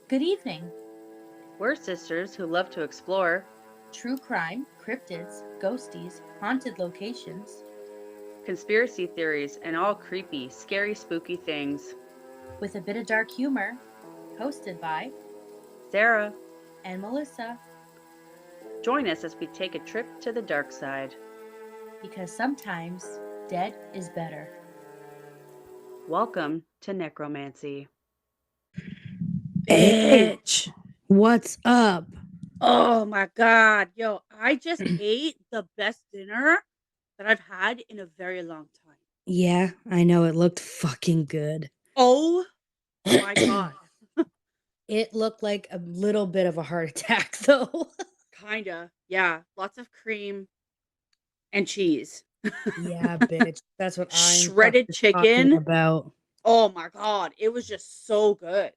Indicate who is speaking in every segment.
Speaker 1: Good evening.
Speaker 2: We're sisters who love to explore
Speaker 1: True crime, cryptids, ghosties, haunted locations,
Speaker 2: conspiracy theories and all creepy, scary, spooky things.
Speaker 1: with a bit of dark humor. Hosted by
Speaker 2: Sarah,
Speaker 1: and Melissa,
Speaker 2: join us as we take a trip to the dark side.
Speaker 1: because sometimes dead is better.
Speaker 2: Welcome to Necromancy.
Speaker 3: Bitch, what's up?
Speaker 4: Oh my God. Yo, I just ate the best dinner that I've had in a very long time.
Speaker 3: Yeah, I know it looked fucking good.
Speaker 4: Oh my God.
Speaker 3: It looked like a little bit of a heart attack, though.
Speaker 4: Kinda. Yeah. Lots of cream and cheese.
Speaker 3: Yeah, bitch. That's what I'm
Speaker 4: Shredded
Speaker 3: fucking talking
Speaker 4: chicken.
Speaker 3: about.
Speaker 4: Oh my God. It was just so good.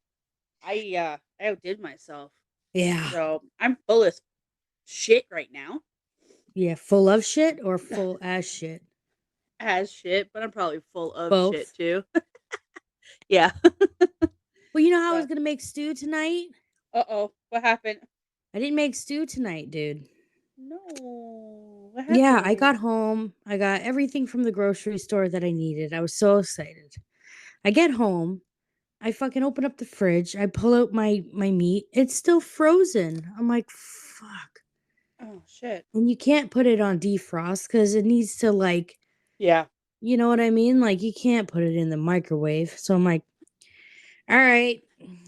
Speaker 4: I outdid myself.
Speaker 3: Yeah.
Speaker 4: So I'm full of shit right now.
Speaker 3: Yeah, full of shit or full as shit?
Speaker 4: As shit, but I'm probably full of
Speaker 3: Both.
Speaker 4: shit too. Yeah.
Speaker 3: Well, you know how I was
Speaker 4: Yeah.
Speaker 3: gonna make stew tonight?
Speaker 4: Uh-oh. What happened?
Speaker 3: I didn't make stew tonight, dude.
Speaker 4: No. What
Speaker 3: Yeah, I
Speaker 4: happened?
Speaker 3: got home. I got everything from the grocery store that I needed. I was so excited. I get home. I fucking open up the fridge. I pull out my meat. It's still frozen. I'm like, fuck.
Speaker 4: Oh shit.
Speaker 3: And you can't put it on defrost because it needs to like,
Speaker 4: Yeah.
Speaker 3: you know what I mean? Like you can't put it in the microwave. So I'm like, all right,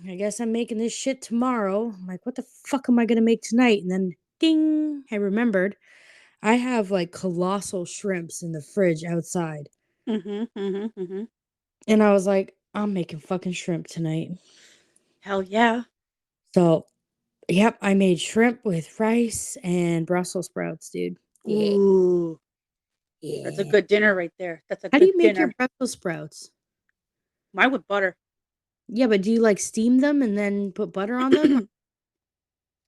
Speaker 3: I guess I'm making this shit tomorrow. I'm like, what the fuck am I gonna make tonight? And then ding, I remembered I have like colossal shrimps in the fridge outside.
Speaker 4: Mm-hmm.
Speaker 3: And I was like, I'm making fucking shrimp tonight.
Speaker 4: Hell yeah.
Speaker 3: So yep, I made shrimp with rice and Brussels sprouts, dude. Yeah.
Speaker 4: Ooh. That's a
Speaker 3: Yeah.
Speaker 4: good dinner right there. That's a
Speaker 3: How do
Speaker 4: good
Speaker 3: you make your
Speaker 4: dinner.
Speaker 3: Brussels sprouts?
Speaker 4: Mine with butter.
Speaker 3: Yeah, but do you like steam them and then put butter on them?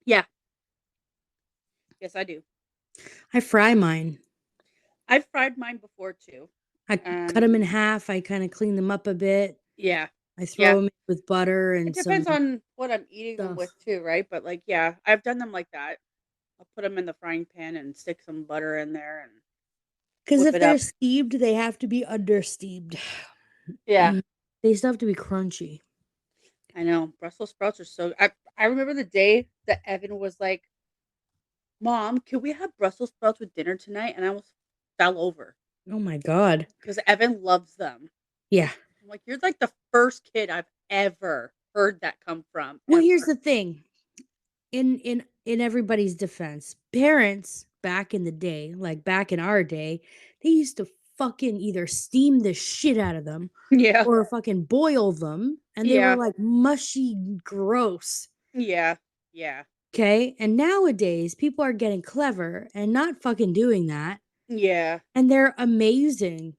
Speaker 4: Yeah. Yes, I do.
Speaker 3: I fry mine.
Speaker 4: I've fried mine before too.
Speaker 3: I cut them in half. I kind of clean them up a bit.
Speaker 4: Yeah.
Speaker 3: I throw
Speaker 4: Yeah.
Speaker 3: them with butter
Speaker 4: It
Speaker 3: and
Speaker 4: depends
Speaker 3: some
Speaker 4: on what I'm eating them
Speaker 3: stuff.
Speaker 4: with too, right? But like, yeah, I've done them like that. I'll put them in the frying pan and stick some butter in there and
Speaker 3: Because
Speaker 4: whip
Speaker 3: if
Speaker 4: it
Speaker 3: they're
Speaker 4: up.
Speaker 3: steamed, they have to be under-steamed.
Speaker 4: Yeah.
Speaker 3: They still have to be crunchy.
Speaker 4: I know. Brussels sprouts are so I remember the day that Evan was like, "Mom, can we have Brussels sprouts with dinner tonight?" And I almost fell over.
Speaker 3: Oh my God.
Speaker 4: Because Evan loves them.
Speaker 3: Yeah.
Speaker 4: I'm like, you're like the first kid I've ever heard that come from.
Speaker 3: Well, here's
Speaker 4: Ever.
Speaker 3: the thing. In everybody's defense, parents back in the day, like back in our day, they used to fucking either steam the shit out of them
Speaker 4: Yeah.
Speaker 3: or fucking boil them, and they were
Speaker 4: Yeah.
Speaker 3: like mushy, gross.
Speaker 4: Yeah. Yeah.
Speaker 3: Okay? And nowadays, people are getting clever and not fucking doing that,
Speaker 4: Yeah.
Speaker 3: and they're amazing.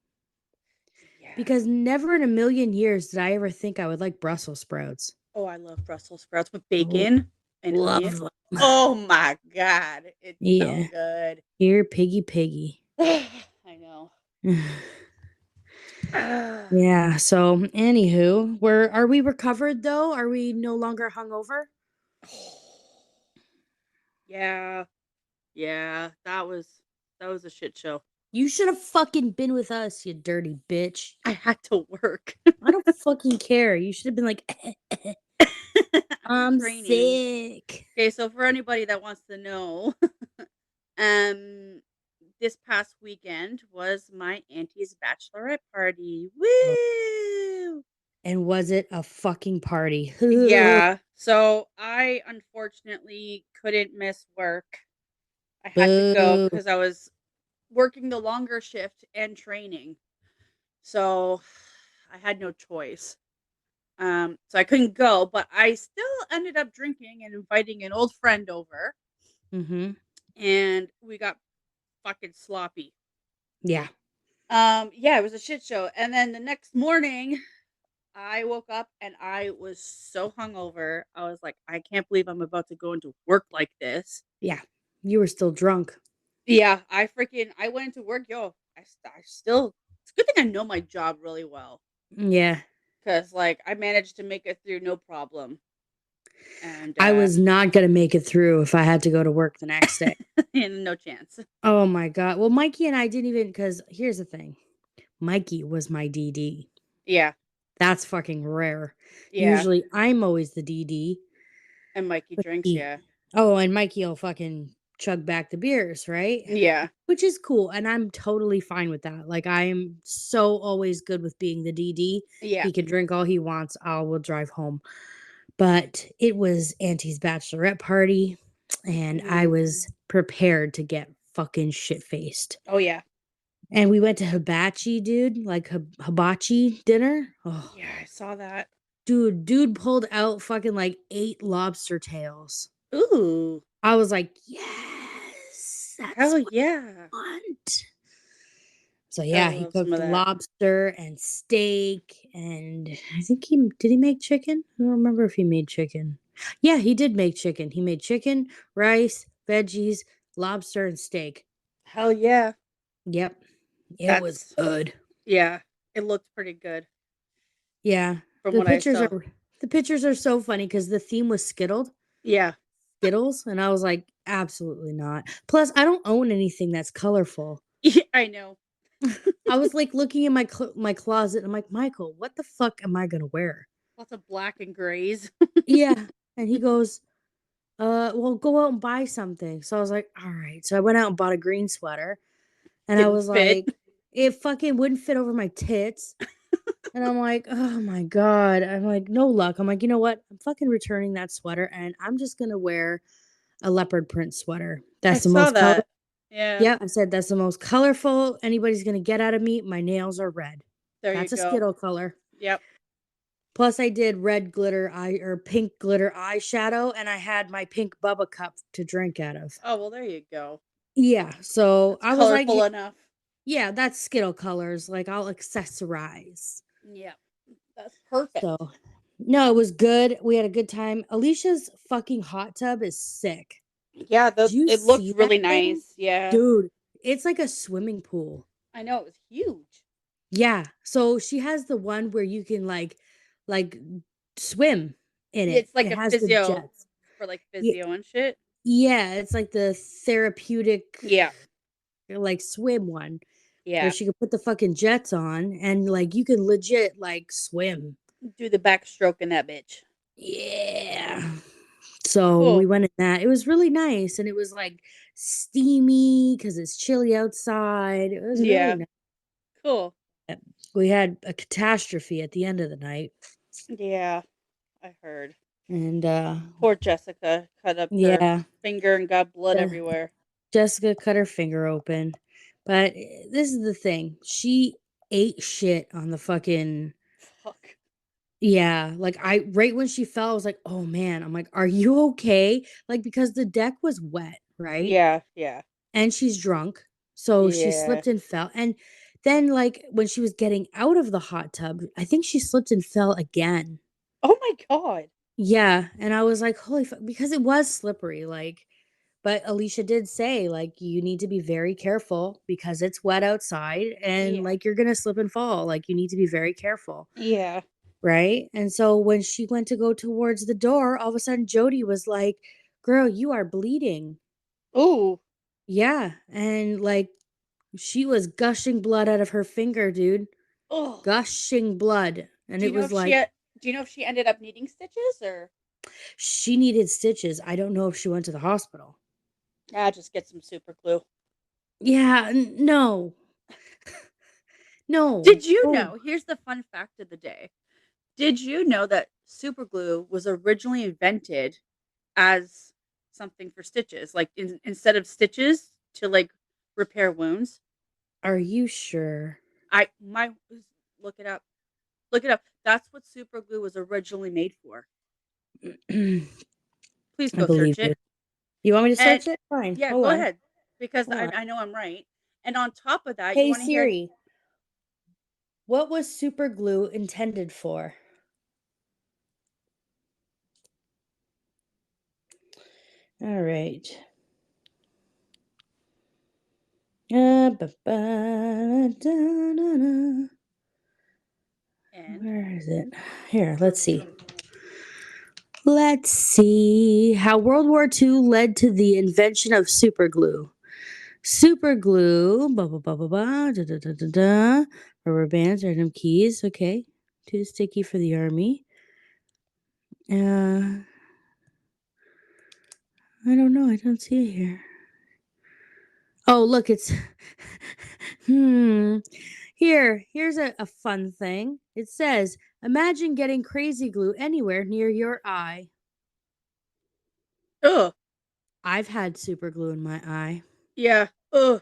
Speaker 4: Yeah.
Speaker 3: Because never in a million years did I ever think I would like Brussels sprouts.
Speaker 4: Oh, I love Brussels sprouts with
Speaker 3: Oh,
Speaker 4: bacon and onion.
Speaker 3: love them.
Speaker 4: Oh my God. It's so
Speaker 3: Yeah.
Speaker 4: good.
Speaker 3: Here, piggy.
Speaker 4: I know.
Speaker 3: Yeah, so anywho, are we recovered though? Are we no longer hungover?
Speaker 4: Yeah. Yeah. That was a shit show.
Speaker 3: You should have fucking been with us, you dirty bitch.
Speaker 4: I had to work.
Speaker 3: I don't fucking care. You should have been like, I'm
Speaker 4: training.
Speaker 3: sick.
Speaker 4: Okay, so for anybody that wants to know, this past weekend was my auntie's bachelorette party. Woo!
Speaker 3: And was it a fucking party?
Speaker 4: Yeah. So I unfortunately couldn't miss work. I had to go
Speaker 3: Boo.
Speaker 4: because I was working the longer shift and training. So I had no choice. So I couldn't go, but I still ended up drinking and inviting an old friend over,
Speaker 3: Mm-hmm.
Speaker 4: and we got fucking sloppy.
Speaker 3: Yeah.
Speaker 4: Yeah, it was a shit show. And then the next morning, I woke up and I was so hungover. I was like, I can't believe I'm about to go into work like this.
Speaker 3: Yeah. You were still drunk.
Speaker 4: Yeah, I went into work, yo. I still. It's a good thing I know my job really well
Speaker 3: Yeah.
Speaker 4: because like I managed to make it through no problem. And
Speaker 3: I was not going to make it through if I had to go to work the next day.
Speaker 4: no chance.
Speaker 3: Oh my God. Well, Mikey and I didn't even, because here's the thing. Mikey was my DD.
Speaker 4: Yeah.
Speaker 3: That's fucking rare.
Speaker 4: Yeah.
Speaker 3: Usually I'm always the DD.
Speaker 4: And Mikey
Speaker 3: but
Speaker 4: drinks, yeah.
Speaker 3: Oh, and Mikey will fucking chug back the beers, right?
Speaker 4: Yeah.
Speaker 3: Which is cool. And I'm totally fine with that. Like, I am so always good with being the DD.
Speaker 4: Yeah.
Speaker 3: He can drink all he wants. I will drive home. But it was Auntie's bachelorette party, and I was prepared to get fucking shit-faced.
Speaker 4: Oh, yeah.
Speaker 3: And we went to hibachi, dude, like hibachi dinner. Oh,
Speaker 4: Yeah, I saw that.
Speaker 3: dude pulled out fucking like 8 lobster tails.
Speaker 4: Ooh.
Speaker 3: I was like, yes, that's
Speaker 4: Hell
Speaker 3: what
Speaker 4: yeah.
Speaker 3: I want. So yeah, he
Speaker 4: love some
Speaker 3: cooked
Speaker 4: of that.
Speaker 3: lobster and steak, and I think he make chicken? I don't remember if he made chicken. Yeah, he did make chicken. He made chicken, rice, veggies, lobster, and steak.
Speaker 4: Hell yeah.
Speaker 3: Yep. It was good.
Speaker 4: Yeah, it looked pretty good.
Speaker 3: Yeah.
Speaker 4: From what I saw.
Speaker 3: The pictures are so funny because the theme was Skittles,
Speaker 4: Yeah.
Speaker 3: and I was like, absolutely not. Plus, I don't own anything that's colorful.
Speaker 4: Yeah, I know.
Speaker 3: I was like looking in my closet, and I'm like, Michael, what the fuck am I gonna wear?
Speaker 4: Lots of black and grays.
Speaker 3: Yeah. And he goes, well, go out and buy something. So I was like, all right. So I went out and bought a green sweater, and I
Speaker 4: Didn't
Speaker 3: was
Speaker 4: fit.
Speaker 3: like, it fucking wouldn't fit over my tits. And I'm like, oh my God. I'm like, no luck. I'm like, you know what? I'm fucking returning that sweater, and I'm just gonna wear a leopard print sweater. That's the most colorful.
Speaker 4: Yeah.
Speaker 3: Yeah, I said that's the most colorful anybody's gonna get out of me. My nails are red. That's a Skittle color.
Speaker 4: Yep.
Speaker 3: Plus, I did red glitter pink glitter eyeshadow, and I had my pink Bubba cup to drink out of.
Speaker 4: Oh well, there you go.
Speaker 3: Yeah, so
Speaker 4: That's
Speaker 3: I was like,
Speaker 4: colorful enough.
Speaker 3: yeah, that's Skittle colors. Like, I'll accessorize.
Speaker 4: Yeah, that's perfect.
Speaker 3: So, no, it was good. We had a good time. Alicia's fucking hot tub is sick.
Speaker 4: Yeah, it looked really nice. Yeah,
Speaker 3: dude, it's like a swimming pool.
Speaker 4: I know, it was huge.
Speaker 3: Yeah, so she has the one where you can like swim in it.
Speaker 4: It's like
Speaker 3: it
Speaker 4: a
Speaker 3: has
Speaker 4: physio
Speaker 3: the jets.
Speaker 4: for like physio and shit.
Speaker 3: Yeah, it's like the therapeutic,
Speaker 4: Yeah,
Speaker 3: like swim one.
Speaker 4: yeah.
Speaker 3: Where she could put the fucking jets on, and like you can legit like swim.
Speaker 4: Do the backstroke in that bitch.
Speaker 3: Yeah. So
Speaker 4: Cool.
Speaker 3: we went in that. It was really nice, and it was like steamy because it's chilly outside. It was really nice.
Speaker 4: Cool.
Speaker 3: We had a catastrophe at the end of the night.
Speaker 4: Yeah, I heard.
Speaker 3: And
Speaker 4: poor Jessica cut up her finger and got blood everywhere. Jessica
Speaker 3: cut her finger open. But this is the thing. She ate shit on the fucking
Speaker 4: fuck.
Speaker 3: Yeah, like right when she fell, I was like, "Oh man." I'm like, "Are you okay?" Like, because the deck was wet, right?
Speaker 4: Yeah, yeah.
Speaker 3: And she's drunk. So she slipped and fell. And then like when she was getting out of the hot tub, I think she slipped and fell again.
Speaker 4: Oh my God.
Speaker 3: Yeah, and I was like, "Holy fuck," because it was slippery, like, but Alicia did say, like, you need to be very careful because it's wet outside and like you're gonna slip and fall. Like, you need to be very careful.
Speaker 4: Yeah.
Speaker 3: Right? And so when she went to go towards the door, all of a sudden Jody was like, "Girl, you are bleeding."
Speaker 4: Ooh.
Speaker 3: Yeah, and like she was gushing blood out of her finger, dude.
Speaker 4: Oh.
Speaker 3: Gushing blood. And it was like,
Speaker 4: do you know if she ended up needing stitches or?
Speaker 3: She needed stitches. I don't know if she went to the hospital.
Speaker 4: Just get some super glue.
Speaker 3: Yeah, no. No.
Speaker 4: Did you know? Here's the fun fact of the day. Did you know that super glue was originally invented as something for stitches? Like instead of stitches to like repair wounds?
Speaker 3: Are you sure?
Speaker 4: Look it up. Look it up. That's what super glue was originally made for. Please go search it.
Speaker 3: You want me to search it? Fine.
Speaker 4: Yeah, go ahead. Because I know I'm right. And on top of that,
Speaker 3: hey Siri, what was super glue intended for? All right. And where is it? Here, let's see. Let's see how World War II led to the invention of superglue. Superglue, blah blah blah blah blah, da da da da da. Rubber bands, random keys. Okay, too sticky for the army. I don't know. I don't see it here. Oh, look, it's Here's a fun thing. It says, imagine getting crazy glue anywhere near your eye.
Speaker 4: Ugh.
Speaker 3: I've had super glue in my eye.
Speaker 4: Yeah. Ugh.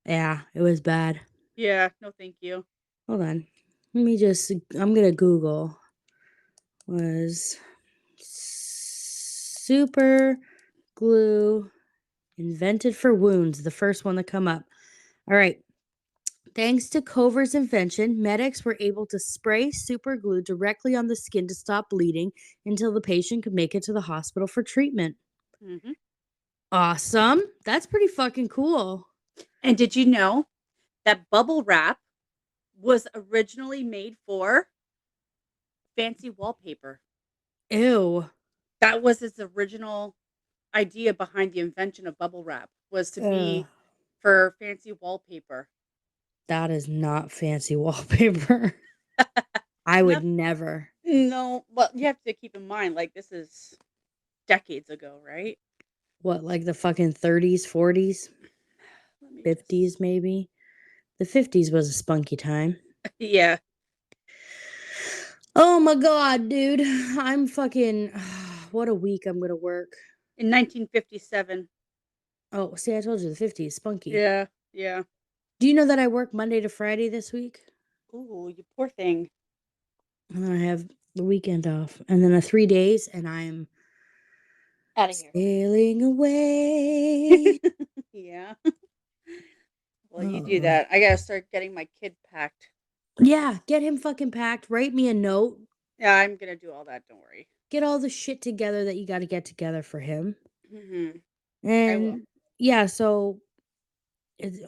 Speaker 3: Yeah, it was bad.
Speaker 4: Yeah. No, thank you.
Speaker 3: Hold on. I'm gonna Google. Was super glue invented for wounds? The first one to come up. All right. Thanks to Cover's invention, medics were able to spray super glue directly on the skin to stop bleeding until the patient could make it to the hospital for treatment.
Speaker 4: Mm-hmm.
Speaker 3: Awesome. That's pretty fucking cool.
Speaker 4: And did you know that bubble wrap was originally made for fancy wallpaper?
Speaker 3: Ew.
Speaker 4: That was its original idea behind the invention of bubble wrap, was to be
Speaker 3: Ugh.
Speaker 4: for fancy wallpaper.
Speaker 3: That is not fancy wallpaper. I would never.
Speaker 4: No, well, you have to keep in mind, like, this is decades ago, right?
Speaker 3: What, like the fucking 30s, 40s,
Speaker 4: Let me
Speaker 3: 50s, maybe? The 50s was a spunky time.
Speaker 4: Yeah.
Speaker 3: Oh my god, dude. I'm fucking. What a week I'm gonna work.
Speaker 4: In 1957.
Speaker 3: Oh, see, I told you the 50s, spunky.
Speaker 4: Yeah. Yeah.
Speaker 3: Do you know that I work Monday to Friday this week?
Speaker 4: Ooh, you poor thing.
Speaker 3: And then I have the weekend off. And then 3 days, and I'm
Speaker 4: Out of here.
Speaker 3: sailing away.
Speaker 4: Yeah. Well, you do
Speaker 3: Oh.
Speaker 4: that. I gotta start getting my kid packed.
Speaker 3: Yeah, get him fucking packed. Write me a note.
Speaker 4: Yeah, I'm gonna do all that. Don't worry.
Speaker 3: Get all the shit together that you got to get together for him.
Speaker 4: Mm-hmm. I will.
Speaker 3: And yeah, so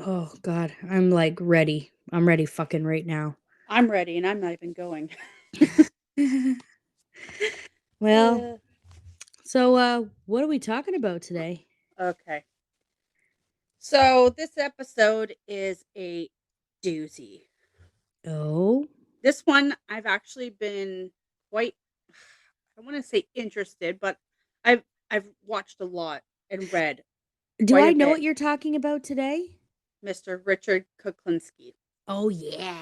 Speaker 3: oh god, I'm like ready. I'm ready fucking right now.
Speaker 4: I'm ready, and I'm not even going.
Speaker 3: Well, so what are we talking about today?
Speaker 4: Okay. So this episode is a doozy.
Speaker 3: Oh,
Speaker 4: This one I've actually been quite, I want to say interested, but I've watched a lot and read
Speaker 3: do
Speaker 4: quite
Speaker 3: I
Speaker 4: a
Speaker 3: know
Speaker 4: bit.
Speaker 3: what you're talking about today?
Speaker 4: Mr. Richard Kuklinski.
Speaker 3: Oh yeah.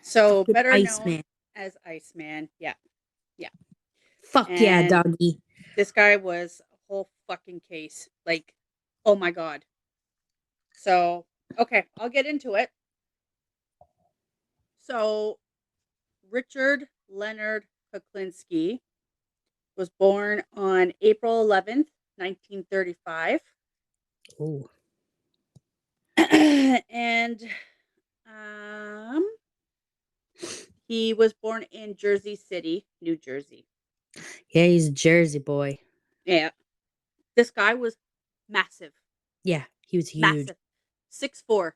Speaker 4: So
Speaker 3: Fucking
Speaker 4: better
Speaker 3: Ice
Speaker 4: known
Speaker 3: Man.
Speaker 4: as Iceman. Yeah. Yeah.
Speaker 3: Fuck yeah,
Speaker 4: And
Speaker 3: doggy.
Speaker 4: this guy was a whole fucking case. Like, oh my God. So, okay, I'll get into it. So, Richard Leonard Kuklinski was born on April 11th, 1935.
Speaker 3: Oh.
Speaker 4: And he was born in Jersey City, New Jersey.
Speaker 3: Yeah, he's a Jersey boy.
Speaker 4: Yeah. This guy was massive.
Speaker 3: Yeah, he was huge.
Speaker 4: Massive. 6'4".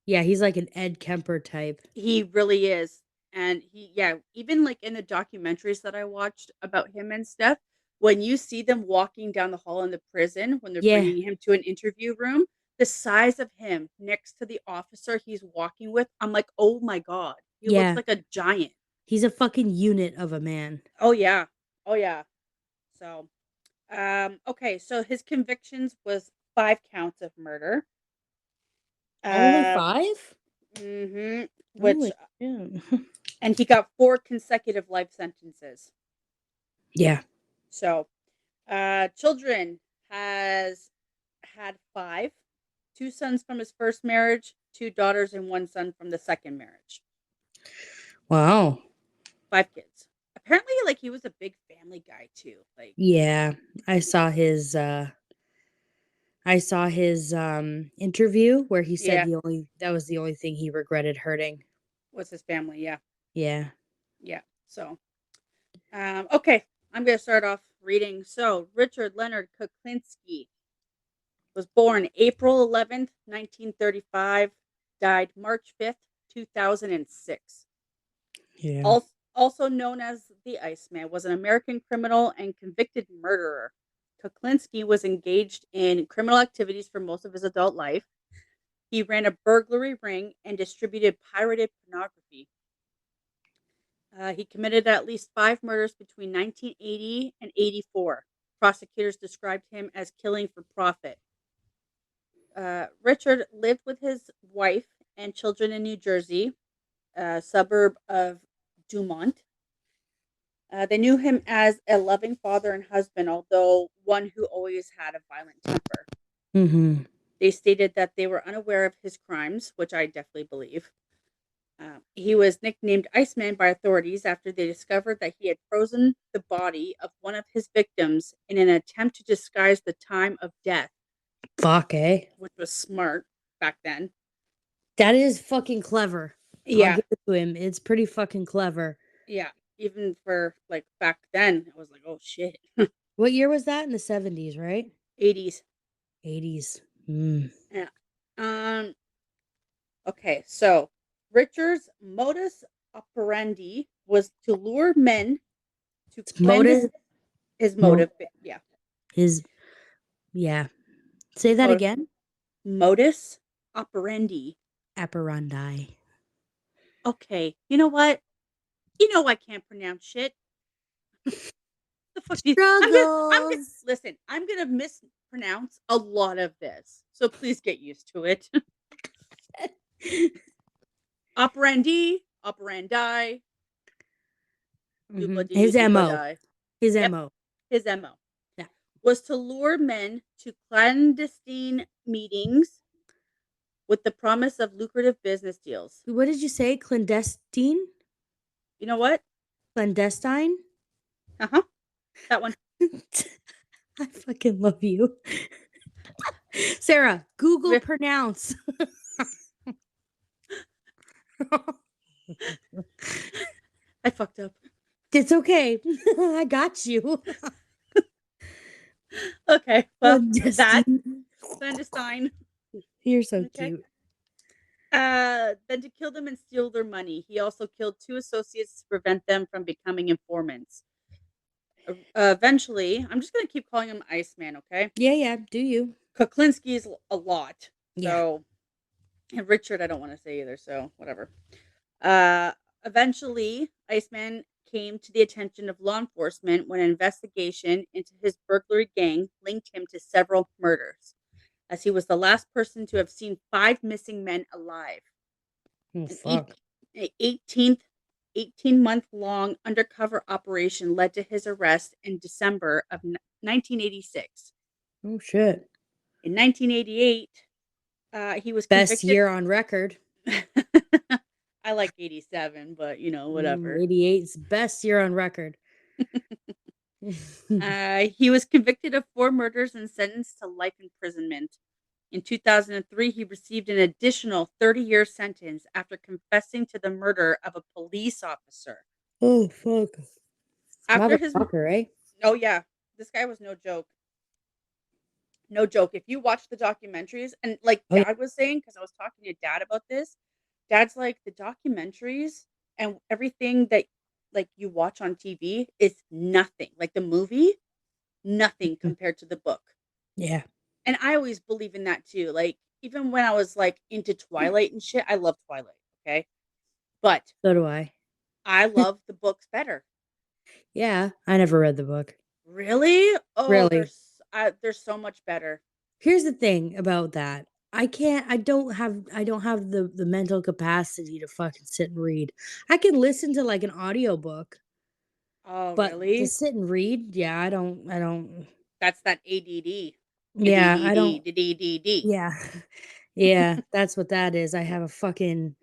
Speaker 3: Yeah, he's like an Ed Kemper type.
Speaker 4: He really is. And even like in the documentaries that I watched about him and stuff, when you see them walking down the hall in the prison, when they're
Speaker 3: Yeah.
Speaker 4: bringing him to an interview room, the size of him next to the officer he's walking with, I'm like, oh my God, he looks
Speaker 3: Yeah.
Speaker 4: like a giant.
Speaker 3: He's a fucking unit of a man.
Speaker 4: Oh yeah. Oh yeah. So, okay. So his convictions was 5 counts of murder.
Speaker 3: Only 5?
Speaker 4: Mm-hmm.
Speaker 3: Holy shit.
Speaker 4: And he got 4 consecutive life sentences.
Speaker 3: Yeah.
Speaker 4: So, children has had 5, 2 sons from his first marriage, 2 daughters, and 1 son from the second marriage.
Speaker 3: Wow.
Speaker 4: 5 kids. Apparently, like, he was a big family guy too. Like,
Speaker 3: yeah, I saw his interview where he said that was the only thing he regretted hurting.
Speaker 4: Was his family? Yeah.
Speaker 3: Yeah.
Speaker 4: Yeah. So, okay, I'm going to start off reading. So, Richard Leonard Kuklinski was born April 11th, 1935, died March 5th, 2006.
Speaker 3: Yeah.
Speaker 4: also known as the Iceman, was an American criminal and convicted murderer. Kuklinski was engaged in criminal activities for most of his adult life. He ran a burglary ring and distributed pirated pornography. He committed at least 5 murders between 1980 and 84. Prosecutors described him as killing for profit. Richard lived with his wife and children in New Jersey, a suburb of Dumont. They knew him as a loving father and husband, although one who always had a violent temper.
Speaker 3: Mm-hmm.
Speaker 4: They stated that they were unaware of his crimes, which I definitely believe. He was nicknamed Iceman by authorities after they discovered that he had frozen the body of one of his victims in an attempt to disguise the time of death.
Speaker 3: Fuck, eh?
Speaker 4: Which was smart back then.
Speaker 3: That is fucking clever.
Speaker 4: Yeah.
Speaker 3: I'll give it to him. It's pretty fucking clever.
Speaker 4: Yeah. Even for like back then, I was like, oh shit.
Speaker 3: What year was that? In the 70s, right?
Speaker 4: 80s.
Speaker 3: 80s. Mm.
Speaker 4: Yeah. Okay, so Richard's modus operandi was to lure men to
Speaker 3: Motive.
Speaker 4: His motive, yeah.
Speaker 3: Yeah. Say that again.
Speaker 4: Modus operandi.
Speaker 3: Operandi.
Speaker 4: Okay, you know what? You know I can't pronounce shit. The fuck? Listen, I'm gonna mispronounce a lot of this, so please get used to it. Operandi, operandi.
Speaker 3: Mm-hmm. His MO. His
Speaker 4: Yep.
Speaker 3: MO.
Speaker 4: His MO.
Speaker 3: Yeah.
Speaker 4: Was to lure men to clandestine meetings with the promise of lucrative business deals.
Speaker 3: What did you say? Clandestine?
Speaker 4: You know what?
Speaker 3: Clandestine?
Speaker 4: Uh-huh. That one.
Speaker 3: I fucking love you. Sarah, Google pronounce.
Speaker 4: I fucked up.
Speaker 3: It's okay. I got you.
Speaker 4: Okay. Well,
Speaker 3: Clandestine.
Speaker 4: Clandestine.
Speaker 3: You're so cute.
Speaker 4: Then to kill them and steal their money. He also killed 2 associates to prevent them from becoming informants. Eventually, I'm just going to keep calling him Iceman, okay?
Speaker 3: Yeah, do you?
Speaker 4: Kuklinski is a lot.
Speaker 3: Yeah.
Speaker 4: So, and Richard, I don't want to say either, so whatever. Eventually, Iceman came to the attention of law enforcement when an investigation into his burglary gang linked him to several murders, as he was the last person to have seen 5 missing men alive.
Speaker 3: Oh, fuck.
Speaker 4: An 18-month-long undercover operation led to his arrest in December of 1986.
Speaker 3: Oh, shit.
Speaker 4: In 1988, he was
Speaker 3: best year on record.
Speaker 4: I like 87, but whatever.
Speaker 3: 88's best year on record.
Speaker 4: He was convicted of 4 murders and sentenced to life imprisonment. In 2003, he received an additional 30-year sentence after confessing to the murder of a police officer.
Speaker 3: Oh, fuck.
Speaker 4: After his
Speaker 3: fucker, eh?
Speaker 4: Oh, yeah. This guy was no joke. No joke. If you watch the documentaries, and like Dad was saying, because I was talking to Dad about this, Dad's like, the documentaries and everything that like you watch on TV is nothing. Like the movie, nothing compared to the book.
Speaker 3: Yeah.
Speaker 4: And I always believe in that too. Like, even when I was like into Twilight and shit, I love Twilight. Okay. But
Speaker 3: so do I.
Speaker 4: I love the books better.
Speaker 3: Yeah. I never read the book.
Speaker 4: Really? Oh,
Speaker 3: really?
Speaker 4: They're so much better.
Speaker 3: Here's the thing about that. I don't have the mental capacity to fucking sit and read. I can listen to like an audiobook.
Speaker 4: Oh,
Speaker 3: but
Speaker 4: really?
Speaker 3: To sit and read, yeah, I don't.
Speaker 4: That's that ADD.
Speaker 3: Yeah, I don't.
Speaker 4: Yeah.
Speaker 3: Yeah, that's what that is. I have a fucking.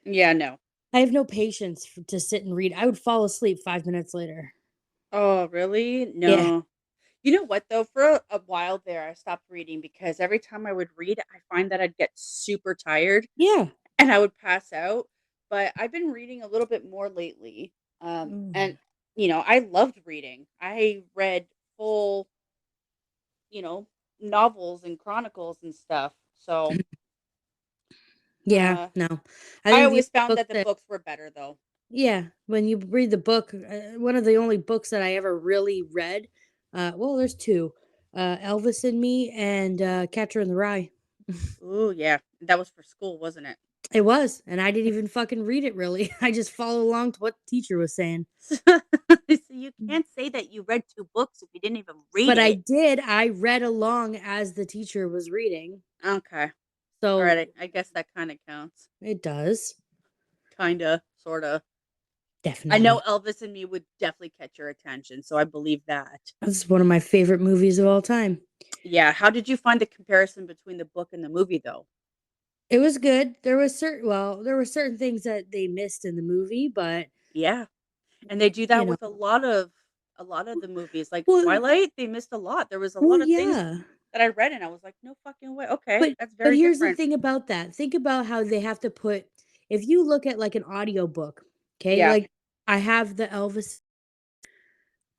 Speaker 4: Yeah, no.
Speaker 3: I have no patience to sit and read. I would fall asleep 5 minutes later.
Speaker 4: Oh, really? No. Yeah. You know what, though? For a while there, I stopped reading because every time I would read, I find that I'd get super tired.
Speaker 3: Yeah.
Speaker 4: And I would pass out. But I've been reading a little bit more lately. And, I loved reading. I read full, novels and chronicles and stuff. So.
Speaker 3: Yeah, no.
Speaker 4: I always found that the books were better, though.
Speaker 3: Yeah, when you read the book, one of the only books that I ever really read, well, there's two, Elvis and Me and Catcher in the Rye.
Speaker 4: Ooh, yeah. That was for school, wasn't it?
Speaker 3: It was, and I didn't even fucking read it really. I just follow along to what the teacher was saying.
Speaker 4: So you can't say that you read 2 books if you didn't even read
Speaker 3: But I
Speaker 4: it.
Speaker 3: did. I read along as the teacher was reading.
Speaker 4: Okay.
Speaker 3: So
Speaker 4: Alright, I guess that kinda counts.
Speaker 3: it does.
Speaker 4: Kinda, sorta. I know
Speaker 3: Definitely.
Speaker 4: Elvis and Me would definitely catch your attention, so I believe that.
Speaker 3: That's one of my favorite movies of all time.
Speaker 4: Yeah, how did you find the comparison between the book and the movie, though?
Speaker 3: It was good. There were certain things that they missed in the movie, but
Speaker 4: Yeah, and they do
Speaker 3: you
Speaker 4: that
Speaker 3: know,
Speaker 4: with a lot of the movies, like
Speaker 3: well,
Speaker 4: Twilight, they missed a lot. There was a
Speaker 3: well,
Speaker 4: lot of things
Speaker 3: yeah.
Speaker 4: that I read and I was like, "No fucking way. Okay,
Speaker 3: But
Speaker 4: that's
Speaker 3: but
Speaker 4: very
Speaker 3: here's the
Speaker 4: different."
Speaker 3: thing about that. Think about how they have to put if you look at like an audiobook, okay?
Speaker 4: Yeah,
Speaker 3: Like I have the Elvis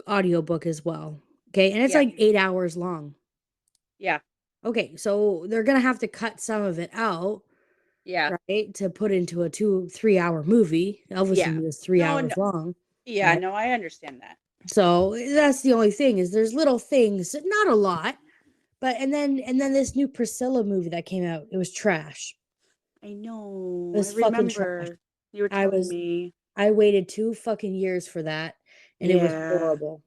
Speaker 3: audiobook as well. Okay? And it's
Speaker 4: yeah,
Speaker 3: like 8 hours long.
Speaker 4: yeah,
Speaker 3: Okay, so they're gonna have to cut some of it out,
Speaker 4: yeah,
Speaker 3: right? To put into a 2, 3 hour movie. Elvis
Speaker 4: yeah.
Speaker 3: and Me is three
Speaker 4: No, no
Speaker 3: hours long,
Speaker 4: yeah,
Speaker 3: right?
Speaker 4: no, I understand that.
Speaker 3: So that's the only thing is there's little things, not a lot, but and then this new Priscilla movie that came out, it was trash.
Speaker 4: I
Speaker 3: It
Speaker 4: know, I
Speaker 3: was fucking trash.
Speaker 4: remember you were
Speaker 3: I
Speaker 4: telling
Speaker 3: was
Speaker 4: me.
Speaker 3: I waited 2 fucking years for that, and it was
Speaker 4: Yeah,
Speaker 3: horrible,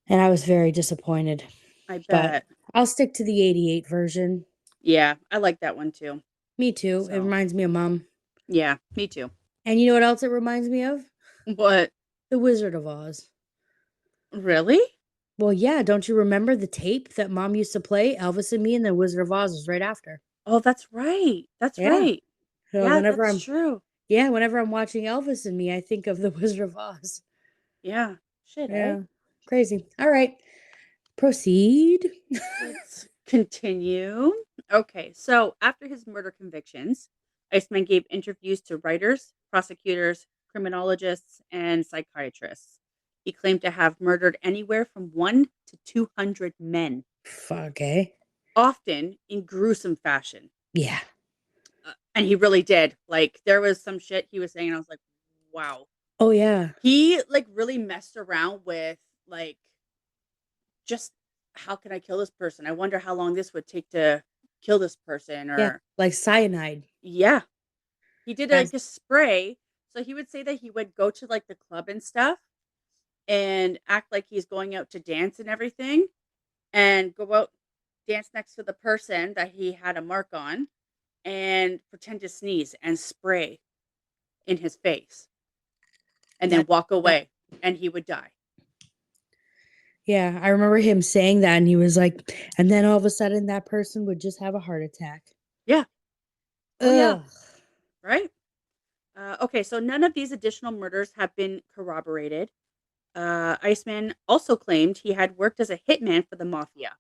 Speaker 3: and I was very disappointed,
Speaker 4: I
Speaker 3: but
Speaker 4: bet.
Speaker 3: I'll stick to the '88 version.
Speaker 4: Yeah, I like that one too.
Speaker 3: Me too, it
Speaker 4: So,
Speaker 3: reminds me of mom.
Speaker 4: yeah, me too.
Speaker 3: And you know what else it reminds me of?
Speaker 4: What?
Speaker 3: The Wizard of Oz.
Speaker 4: Really?
Speaker 3: Well, yeah, don't you remember the tape that mom used to play? Elvis and Me and the Wizard of Oz was right after.
Speaker 4: Oh, that's right. That's
Speaker 3: Yeah,
Speaker 4: right.
Speaker 3: so
Speaker 4: Yeah, that's true.
Speaker 3: whenever I'm watching Elvis and Me, I think of the Wizard of Oz.
Speaker 4: Yeah. Shit, eh?
Speaker 3: Yeah, crazy. Alright, proceed.
Speaker 4: Let's continue. Okay, so after his murder convictions, Iceman gave interviews to writers, prosecutors, criminologists, and psychiatrists. He claimed to have murdered anywhere from 1 to 200 men,
Speaker 3: Fuck, eh?
Speaker 4: often in gruesome fashion.
Speaker 3: Yeah.
Speaker 4: And he really did. Like, there was some shit he was saying, and I was like, wow.
Speaker 3: Oh, yeah.
Speaker 4: He, like, really messed around with, like, just how can I kill this person? I wonder how long this would take to kill this person
Speaker 3: Yeah,
Speaker 4: or
Speaker 3: like cyanide.
Speaker 4: yeah. He did
Speaker 3: That's
Speaker 4: like a spray. So he would say that he would go to like the club and stuff and act like he's going out to dance and everything and go out dance next to the person that he had a mark on and pretend to sneeze and spray in his face and then
Speaker 3: that
Speaker 4: walk
Speaker 3: that
Speaker 4: away and he would die.
Speaker 3: yeah, I remember him saying that, and he was like and then all of a sudden, that person would just have a heart attack.
Speaker 4: Yeah. Oh yeah.
Speaker 3: Ugh.
Speaker 4: Right. Okay. So none of these additional murders have been corroborated. Iceman also claimed he had worked as a hitman for the mafia.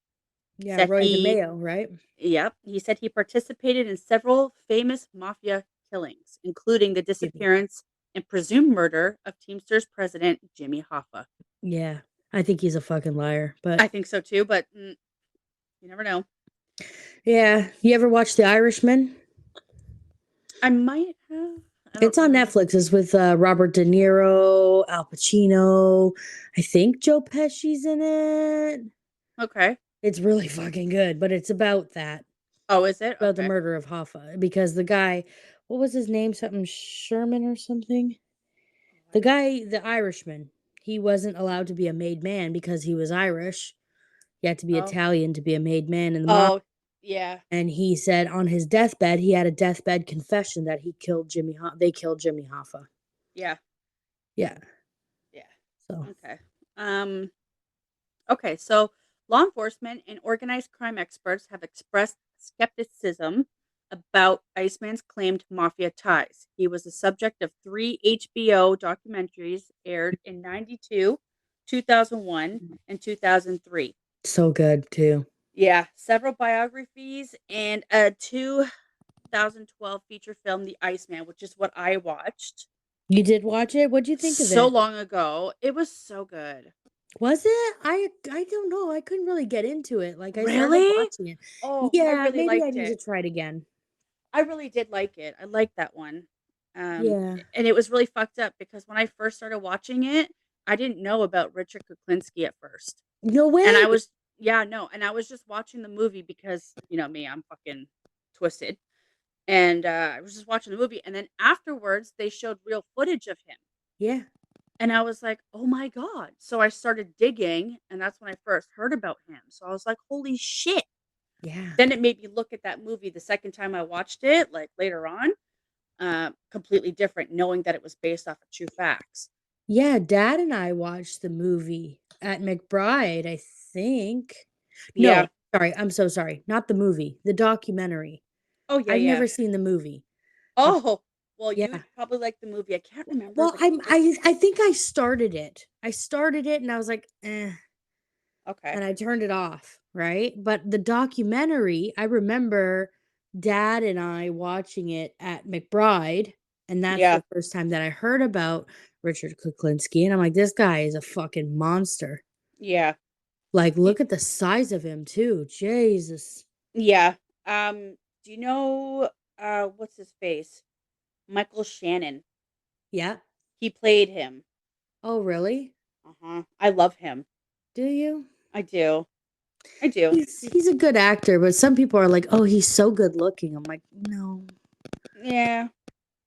Speaker 3: Yeah,
Speaker 4: Said
Speaker 3: Roy
Speaker 4: he
Speaker 3: DeMeo, right?
Speaker 4: Yep, he said he participated in several famous mafia killings, including the
Speaker 3: Jimmy.
Speaker 4: disappearance and presumed murder of Teamsters president Jimmy Hoffa.
Speaker 3: Yeah. I think he's a fucking liar,
Speaker 4: I
Speaker 3: but
Speaker 4: think so too, but you never know.
Speaker 3: yeah. You ever watch The Irishman?
Speaker 4: I might have. I don't
Speaker 3: It's on
Speaker 4: remember.
Speaker 3: Netflix. It's with, Robert De Niro, Al Pacino, I think Joe Pesci's in it.
Speaker 4: Okay.
Speaker 3: It's really fucking good, but it's about that.
Speaker 4: Oh, is it?
Speaker 3: About the
Speaker 4: Okay.
Speaker 3: murder of Hoffa because the guy what was his name? Something Sherman or something?
Speaker 4: Oh, I
Speaker 3: The
Speaker 4: don't.
Speaker 3: guy, the Irishman, he wasn't allowed to be a made man because he was Irish. You had to be
Speaker 4: Oh.
Speaker 3: Italian to be a made man in the mob.
Speaker 4: Oh, yeah.
Speaker 3: And he said on his deathbed, he had a deathbed confession that they killed Jimmy Hoffa.
Speaker 4: Yeah.
Speaker 3: Yeah.
Speaker 4: Yeah.
Speaker 3: So
Speaker 4: Okay. Um okay, so law enforcement and organized crime experts have expressed skepticism about Iceman's claimed mafia ties. He was the subject of 3 HBO documentaries aired in 92, 2001, and 2003.
Speaker 3: so good too.
Speaker 4: Yeah, several biographies and a 2012 feature film, The Iceman, which is what I watched
Speaker 3: You did watch it? What'd you think of
Speaker 4: so
Speaker 3: it?
Speaker 4: long ago. It was so good.
Speaker 3: Was it? I don't know. I couldn't really get into it. Like I started
Speaker 4: Really?
Speaker 3: watching it.
Speaker 4: Oh, I
Speaker 3: Yeah,
Speaker 4: really
Speaker 3: maybe I
Speaker 4: liked
Speaker 3: need to
Speaker 4: it.
Speaker 3: try it again.
Speaker 4: I really did like it. I liked that one.
Speaker 3: Yeah.
Speaker 4: And it was really fucked up because when I first started watching it, I didn't know about Richard Kuklinski at first.
Speaker 3: No
Speaker 4: And
Speaker 3: way.
Speaker 4: I was, yeah, no. And I was just watching the movie because, you know me, I'm fucking twisted. And I was just watching the movie. And then afterwards, they showed real footage of him.
Speaker 3: Yeah.
Speaker 4: And I was like, oh my God. So I started digging. And that's when I first heard about him. So I was like, holy shit.
Speaker 3: Yeah.
Speaker 4: Then it made me look at that movie the second time I watched it, like later on, completely different, knowing that it was based off of true facts.
Speaker 3: Yeah, Dad and I watched the movie at McBride, I think.
Speaker 4: Yeah.
Speaker 3: No, sorry, I'm so sorry. Not the movie, the documentary.
Speaker 4: Oh, yeah,
Speaker 3: I've
Speaker 4: yeah.
Speaker 3: never seen the movie. The
Speaker 4: Oh, well, you
Speaker 3: yeah.
Speaker 4: would probably like the movie. I can't remember
Speaker 3: Well,
Speaker 4: the.
Speaker 3: I think I started it. I started it and I was like, "Eh,"
Speaker 4: Okay.
Speaker 3: and I turned it off, right? But the documentary, I remember Dad and I watching it at McBride, and that's
Speaker 4: Yeah.
Speaker 3: the first time that I heard about Richard Kuklinski, and I'm like, "This guy is a fucking monster."
Speaker 4: Yeah.
Speaker 3: Like,
Speaker 4: Y-
Speaker 3: look at the size of him too. Jesus.
Speaker 4: Yeah. Do you know what's his face? Michael Shannon.
Speaker 3: Yeah.
Speaker 4: He played him.
Speaker 3: Oh, really?
Speaker 4: Uh-huh. I love him.
Speaker 3: Do you?
Speaker 4: I do. I do.
Speaker 3: He's a good actor, but some people are like, "Oh, he's so good looking." I'm like, "No.
Speaker 4: Yeah.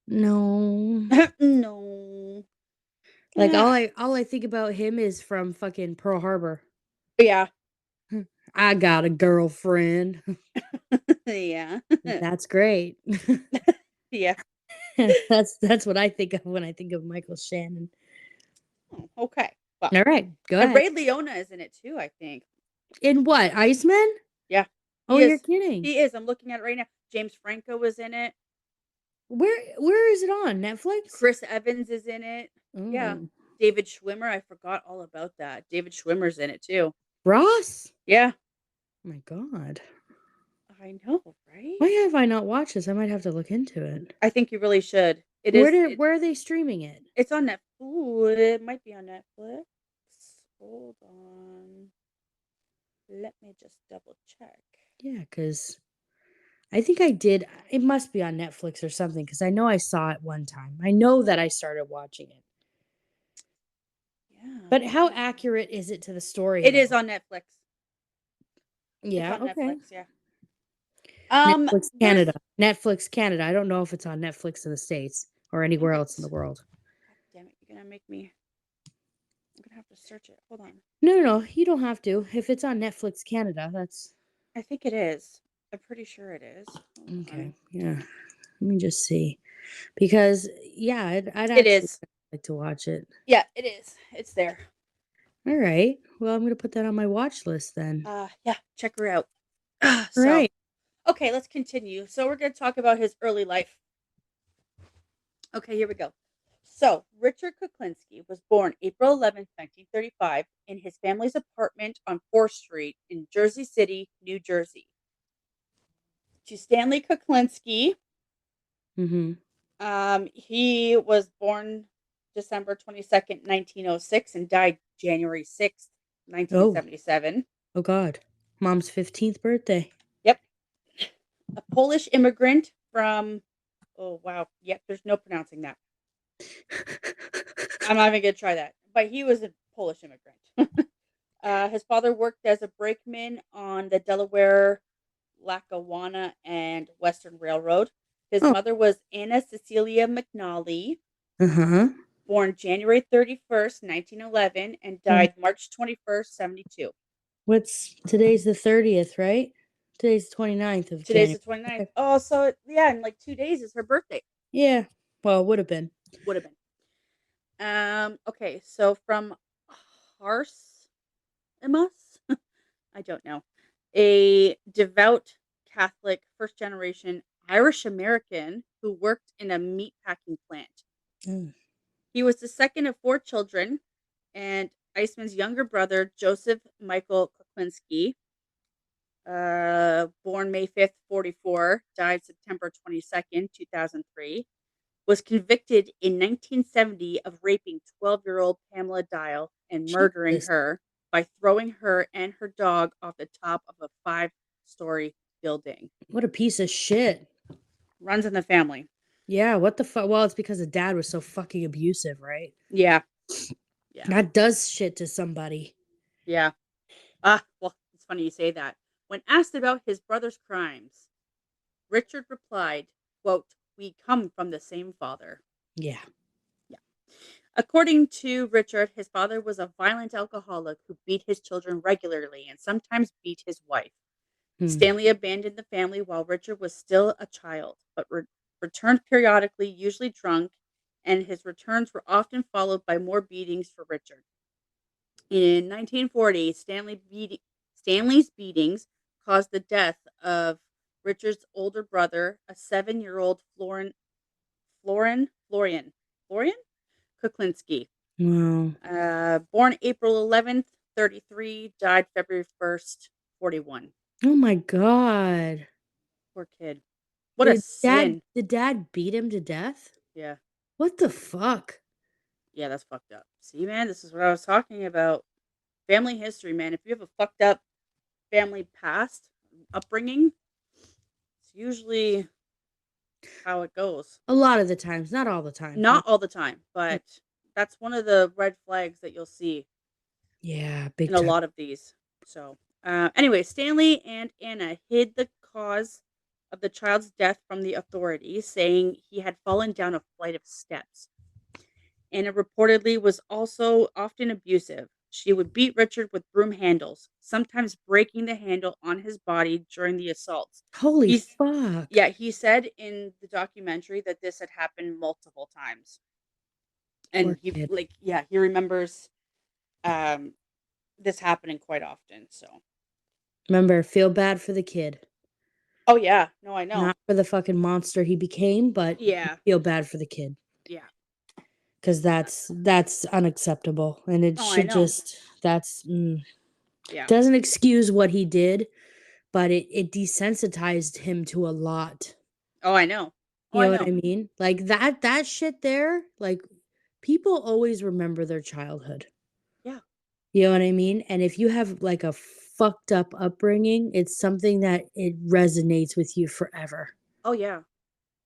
Speaker 3: No."
Speaker 4: No.
Speaker 3: Like
Speaker 4: Yeah.
Speaker 3: all I think about him is from fucking Pearl Harbor.
Speaker 4: Yeah.
Speaker 3: I got a girlfriend.
Speaker 4: Yeah.
Speaker 3: That's great.
Speaker 4: Yeah.
Speaker 3: That's what I think of when I think of Michael Shannon.
Speaker 4: Oh, okay. Well,
Speaker 3: All right, go
Speaker 4: and
Speaker 3: ahead.
Speaker 4: Ray Liotta is in it too, I think.
Speaker 3: In what? Iceman?
Speaker 4: Yeah.
Speaker 3: Oh,
Speaker 4: He
Speaker 3: you're
Speaker 4: is.
Speaker 3: kidding.
Speaker 4: He is. I'm looking at it right now. James Franco was in it.
Speaker 3: Where is it on? Netflix?
Speaker 4: Chris Evans is in it. Yeah.
Speaker 3: Oh.
Speaker 4: David Schwimmer. I forgot all about that. David Schwimmer's in it too.
Speaker 3: Ross?
Speaker 4: Yeah.
Speaker 3: Oh my god.
Speaker 4: I know, right?
Speaker 3: Why have I not watched this? I might have to look into it.
Speaker 4: I think you really should. It is.
Speaker 3: Where are they streaming it?
Speaker 4: It's on Netflix. Ooh, it might be on Netflix. Hold on. Let me just double check.
Speaker 3: Yeah, because I think I did. It must be on Netflix or something because I know I saw it one time. I know that I started watching it.
Speaker 4: Yeah.
Speaker 3: But how accurate is it to the story?
Speaker 4: It is
Speaker 3: though?
Speaker 4: on Netflix.
Speaker 3: Yeah,
Speaker 4: It's on
Speaker 3: okay.
Speaker 4: Netflix, yeah.
Speaker 3: Netflix
Speaker 4: There's
Speaker 3: Canada. Netflix Canada. I don't know if it's on Netflix in the States or anywhere
Speaker 4: maybe
Speaker 3: else in the world.
Speaker 4: God damn it, you're gonna make me. I'm gonna have to search it. Hold on.
Speaker 3: No, you don't have to. If it's on Netflix Canada, that's
Speaker 4: I think it is. I'm pretty sure it is. Hold
Speaker 3: okay.
Speaker 4: on.
Speaker 3: Yeah. Let me just see. Because yeah, I'd
Speaker 4: It
Speaker 3: actually
Speaker 4: is.
Speaker 3: like to watch it.
Speaker 4: Yeah, it is. It's there.
Speaker 3: All right. Well, I'm gonna put that on my watch list then.
Speaker 4: Yeah, check her out.
Speaker 3: All
Speaker 4: So,
Speaker 3: right.
Speaker 4: okay, let's continue. So we're gonna talk about his early life. Okay, here we go. So, Richard Kuklinski was born April 11th, 1935, in his family's apartment on 4th Street in Jersey City, New Jersey. To Stanley Kuklinski,
Speaker 3: Mm-hmm.
Speaker 4: he was born December 22nd, 1906, and died January 6th,
Speaker 3: Oh.
Speaker 4: 1977.
Speaker 3: Oh God. Mom's 15th birthday.
Speaker 4: Yep. A Polish immigrant from, oh, wow. Yep, there's no pronouncing that. I'm not even going to try that. But he was a Polish immigrant. His father worked as a brakeman on the Delaware, Lackawanna, and Western Railroad. His
Speaker 3: Oh.
Speaker 4: mother was Anna Cecilia McNally,
Speaker 3: Uh-huh.
Speaker 4: born January 31st, 1911, and died March 21st, 72.
Speaker 3: Today's the 30th, right? Today's the 29th of
Speaker 4: Today's
Speaker 3: January.
Speaker 4: the 29th.
Speaker 3: Okay.
Speaker 4: Oh, so yeah, in like 2 days is her birthday.
Speaker 3: Yeah. Well, it would have been.
Speaker 4: Would have been. Okay, so from Harsimus, I don't know, a devout Catholic, first generation Irish American who worked in a meat packing plant.
Speaker 3: Mm.
Speaker 4: He was the second of 4 children, and Iceman's younger brother, Joseph Michael Kuklinski, born May 5th, 44, died September 22nd, 2003, was convicted in 1970 of raping 12-year-old Pamela Dial and murdering
Speaker 3: Jesus.
Speaker 4: her by throwing her and her dog off the top of a 5-story building.
Speaker 3: What a piece of shit.
Speaker 4: Runs in the family.
Speaker 3: Yeah, what the fuck? Well, it's because the dad was so fucking abusive, right?
Speaker 4: Yeah. Yeah.
Speaker 3: That does shit to somebody.
Speaker 4: Yeah. Well, it's funny you say that. When asked about his brother's crimes, Richard replied, quote, "We come from the same father."
Speaker 3: Yeah.
Speaker 4: Yeah. According to Richard, his father was a violent alcoholic who beat his children regularly and sometimes beat his wife.
Speaker 3: Hmm.
Speaker 4: Stanley abandoned the family while Richard was still a child, but returned periodically, usually drunk, and his returns were often followed by more beatings for Richard. In 1940, Stanley's beatings caused the death of Richard's older brother, a 7-year-old Florian Kuklinski.
Speaker 3: Wow.
Speaker 4: Born April 11th, 33, died February 1st, 41.
Speaker 3: Oh my god.
Speaker 4: Poor kid. What a sin.
Speaker 3: The dad beat him to death?
Speaker 4: Yeah.
Speaker 3: What the fuck?
Speaker 4: Yeah, that's fucked up. See, man, this is what I was talking about. Family history, man. If you have a fucked up family past, upbringing, it's usually how it goes.
Speaker 3: A lot of the times, not all the time.
Speaker 4: Not all the time, but that's one of the red flags that you'll see
Speaker 3: Yeah, big
Speaker 4: in a
Speaker 3: time.
Speaker 4: lot of these. So, anyway, Stanley and Anna hid the cause of the child's death from the authorities, saying he had fallen down a flight of steps. Anna reportedly was also often abusive. She would beat Richard with broom handles, sometimes breaking the handle on his body during the assaults.
Speaker 3: Holy
Speaker 4: He's
Speaker 3: fuck.
Speaker 4: Yeah, he said in the documentary that this had happened multiple times. And
Speaker 3: Poor kid.
Speaker 4: he remembers this happening quite often. So,
Speaker 3: Remember, feel bad for the kid.
Speaker 4: oh yeah, no, I know.
Speaker 3: Not for the fucking monster he became, but
Speaker 4: Yeah.
Speaker 3: feel bad for the kid.
Speaker 4: Yeah.
Speaker 3: Because that's unacceptable. And it
Speaker 4: Oh, I
Speaker 3: should
Speaker 4: know. Yeah.
Speaker 3: Doesn't excuse what he did, but it desensitized him to a lot.
Speaker 4: Oh, I know. Oh,
Speaker 3: You
Speaker 4: I
Speaker 3: know what
Speaker 4: know.
Speaker 3: I mean? Like that shit there, like people always remember their childhood.
Speaker 4: Yeah.
Speaker 3: You know what I mean? And if you have like a fucked up upbringing, it's something that it resonates with you forever.
Speaker 4: Oh yeah,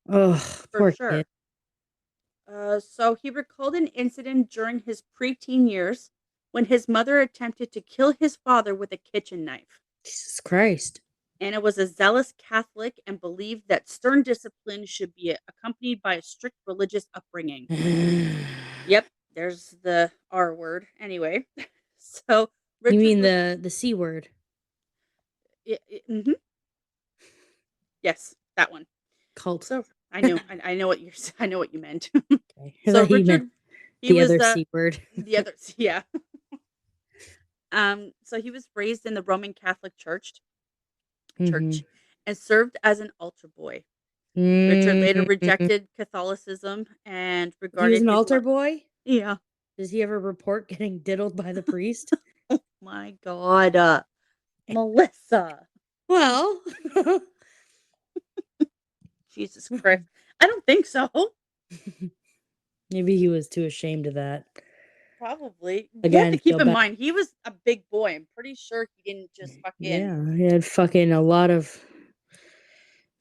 Speaker 3: Oh,
Speaker 4: for
Speaker 3: poor
Speaker 4: sure.
Speaker 3: kid.
Speaker 4: So he recalled an incident during his preteen years when his mother attempted to kill his father with a kitchen knife.
Speaker 3: Jesus Christ.
Speaker 4: Anna was a zealous Catholic and believed that stern discipline should be accompanied by a strict religious upbringing. Yep, there's the R word. Anyway, so
Speaker 3: You
Speaker 4: Richard
Speaker 3: mean
Speaker 4: was
Speaker 3: the C word?
Speaker 4: mhm. Yes, that one.
Speaker 3: Cult.
Speaker 4: So I know what I know what you meant.
Speaker 3: Okay. I
Speaker 4: So
Speaker 3: thought you meant
Speaker 4: Richard, he
Speaker 3: the
Speaker 4: was
Speaker 3: other C word.
Speaker 4: the other, yeah. So he was raised in the Roman Catholic church
Speaker 3: Mhm.
Speaker 4: and served as an altar boy. Richard later
Speaker 3: Mm.
Speaker 4: rejected Catholicism and
Speaker 3: He was
Speaker 4: regarded
Speaker 3: an
Speaker 4: his
Speaker 3: altar boy?
Speaker 4: yeah.
Speaker 3: Does he ever report getting diddled by the priest?
Speaker 4: Oh my God, Melissa,
Speaker 3: Well,
Speaker 4: Jesus Christ, I don't think so.
Speaker 3: maybe he was too ashamed of that.
Speaker 4: Probably. You have to
Speaker 3: Again,
Speaker 4: keep
Speaker 3: feel
Speaker 4: in
Speaker 3: bad.
Speaker 4: mind he was a big boy. I'm pretty sure he didn't just fucking
Speaker 3: Yeah, he had fucking a lot of.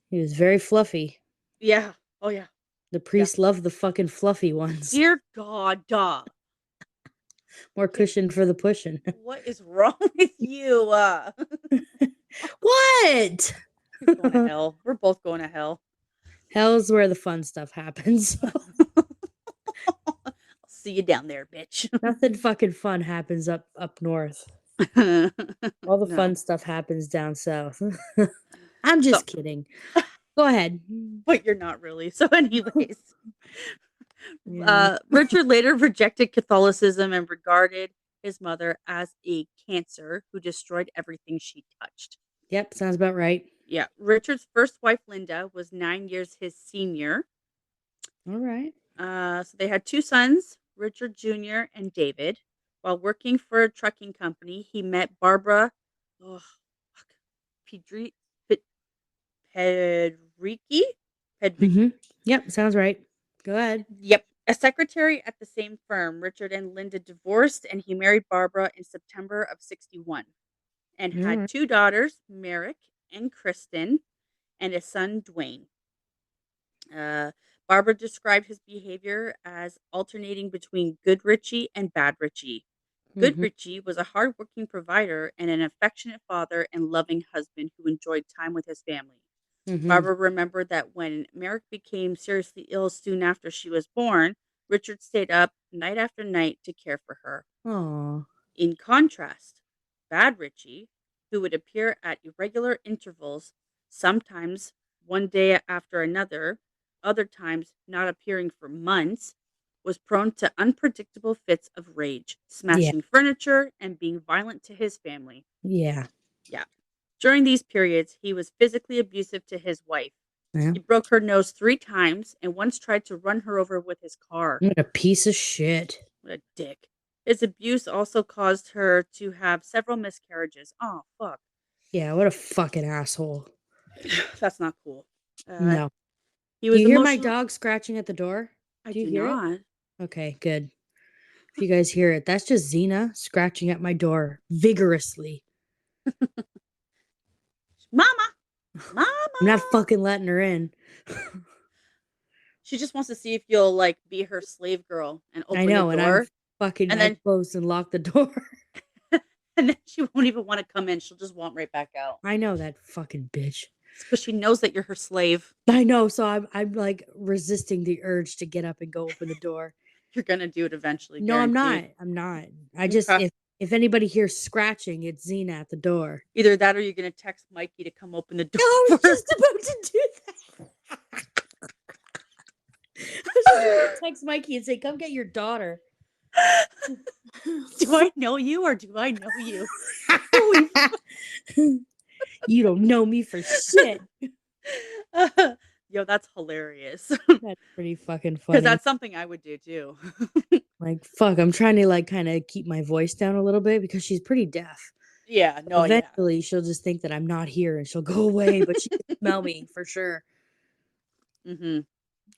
Speaker 3: He was very fluffy.
Speaker 4: yeah. Oh yeah.
Speaker 3: The
Speaker 4: Yeah.
Speaker 3: priest loved the fucking fluffy ones.
Speaker 4: Dear God,
Speaker 3: More cushion for the pushing.
Speaker 4: what is wrong with you?
Speaker 3: What?
Speaker 4: He's going to hell. We're both going to hell.
Speaker 3: Hell's where the fun stuff happens.
Speaker 4: I'll see you down there, bitch.
Speaker 3: Nothing fucking fun happens up north. All the
Speaker 4: No.
Speaker 3: fun stuff happens down south. I'm
Speaker 4: So,
Speaker 3: just kidding. Go ahead.
Speaker 4: but you're not really. So, anyways,
Speaker 3: Yeah.
Speaker 4: Richard later rejected Catholicism and regarded his mother as a cancer who destroyed everything she touched.
Speaker 3: Yep, sounds about right.
Speaker 4: Yeah. Richard's first wife, Linda, was 9 years his senior.
Speaker 3: All right.
Speaker 4: So they had two sons, Richard Jr. and David. While working for a trucking company, he met Barbara Pedri- Pe- Pedrici.
Speaker 3: Mm-hmm. Yep, sounds right. Go ahead.
Speaker 4: Yep. A secretary at the same firm. Richard and Linda divorced, and he married Barbara in September of 61 and
Speaker 3: All
Speaker 4: had
Speaker 3: right.
Speaker 4: two daughters, Merrick and Kristen, and a son, Dwayne. Barbara described his behavior as alternating between good Richie and bad Richie. Good
Speaker 3: Mhm.
Speaker 4: Richie was a hardworking provider and an affectionate father and loving husband who enjoyed time with his family.
Speaker 3: Mhm.
Speaker 4: Barbara remembered that when Merrick became seriously ill soon after she was born, Richard stayed up night after night to care for her.
Speaker 3: Aw.
Speaker 4: In contrast, Bad Richie, who would appear at irregular intervals, sometimes one day after another, other times not appearing for months, was prone to unpredictable fits of rage,
Speaker 3: Yeah.
Speaker 4: smashing furniture and being violent to his family.
Speaker 3: Yeah.
Speaker 4: Yeah. During these periods, he was physically abusive to his wife.
Speaker 3: Yeah.
Speaker 4: He broke her nose 3 times and once tried to run her over with his car.
Speaker 3: What a piece of shit.
Speaker 4: What a dick. His abuse also caused her to have several miscarriages. Oh, fuck.
Speaker 3: Yeah, what a fucking asshole.
Speaker 4: That's not cool.
Speaker 3: No.
Speaker 4: He
Speaker 3: Do
Speaker 4: was
Speaker 3: you hear my
Speaker 4: emotional.
Speaker 3: dog scratching at the door?
Speaker 4: I
Speaker 3: Do you
Speaker 4: do
Speaker 3: hear it?
Speaker 4: not.
Speaker 3: Okay, good. If you guys hear it, that's just Xena scratching at my door vigorously.
Speaker 4: Mama!
Speaker 3: I'm
Speaker 4: Mama!
Speaker 3: not fucking letting her in.
Speaker 4: She just wants to see if you'll, like, be her slave girl and
Speaker 3: I
Speaker 4: open the
Speaker 3: know, and I'm
Speaker 4: door.
Speaker 3: fucking
Speaker 4: And
Speaker 3: I
Speaker 4: then,
Speaker 3: closed and locked the door.
Speaker 4: and then she won't even want to come in. She'll just want right back out.
Speaker 3: I know that fucking bitch.
Speaker 4: It's because she knows that you're her slave.
Speaker 3: I know, so I'm like resisting the urge to get up and go open the door.
Speaker 4: You're going to do it eventually,
Speaker 3: No, I'm not.
Speaker 4: guaranteed.
Speaker 3: I'm not. I just
Speaker 4: Okay.
Speaker 3: if anybody hears scratching, it's Xena at the door.
Speaker 4: Either that or you're going to text Mikey to come open the door.
Speaker 3: I was just about to do that. I was just gonna text Mikey and say, "Come get your daughter."
Speaker 4: Do I know you or do I know you?
Speaker 3: You don't know me for shit.
Speaker 4: Yo, that's hilarious.
Speaker 3: That's pretty fucking
Speaker 4: Because
Speaker 3: funny.
Speaker 4: that's something I would do too.
Speaker 3: Like, fuck, I'm trying to like kind of keep my voice down a little bit because she's pretty deaf.
Speaker 4: Yeah, no, yeah.
Speaker 3: Eventually, she'll just think that I'm not here and she'll go away, but she can smell me for sure.
Speaker 4: Mm-hmm.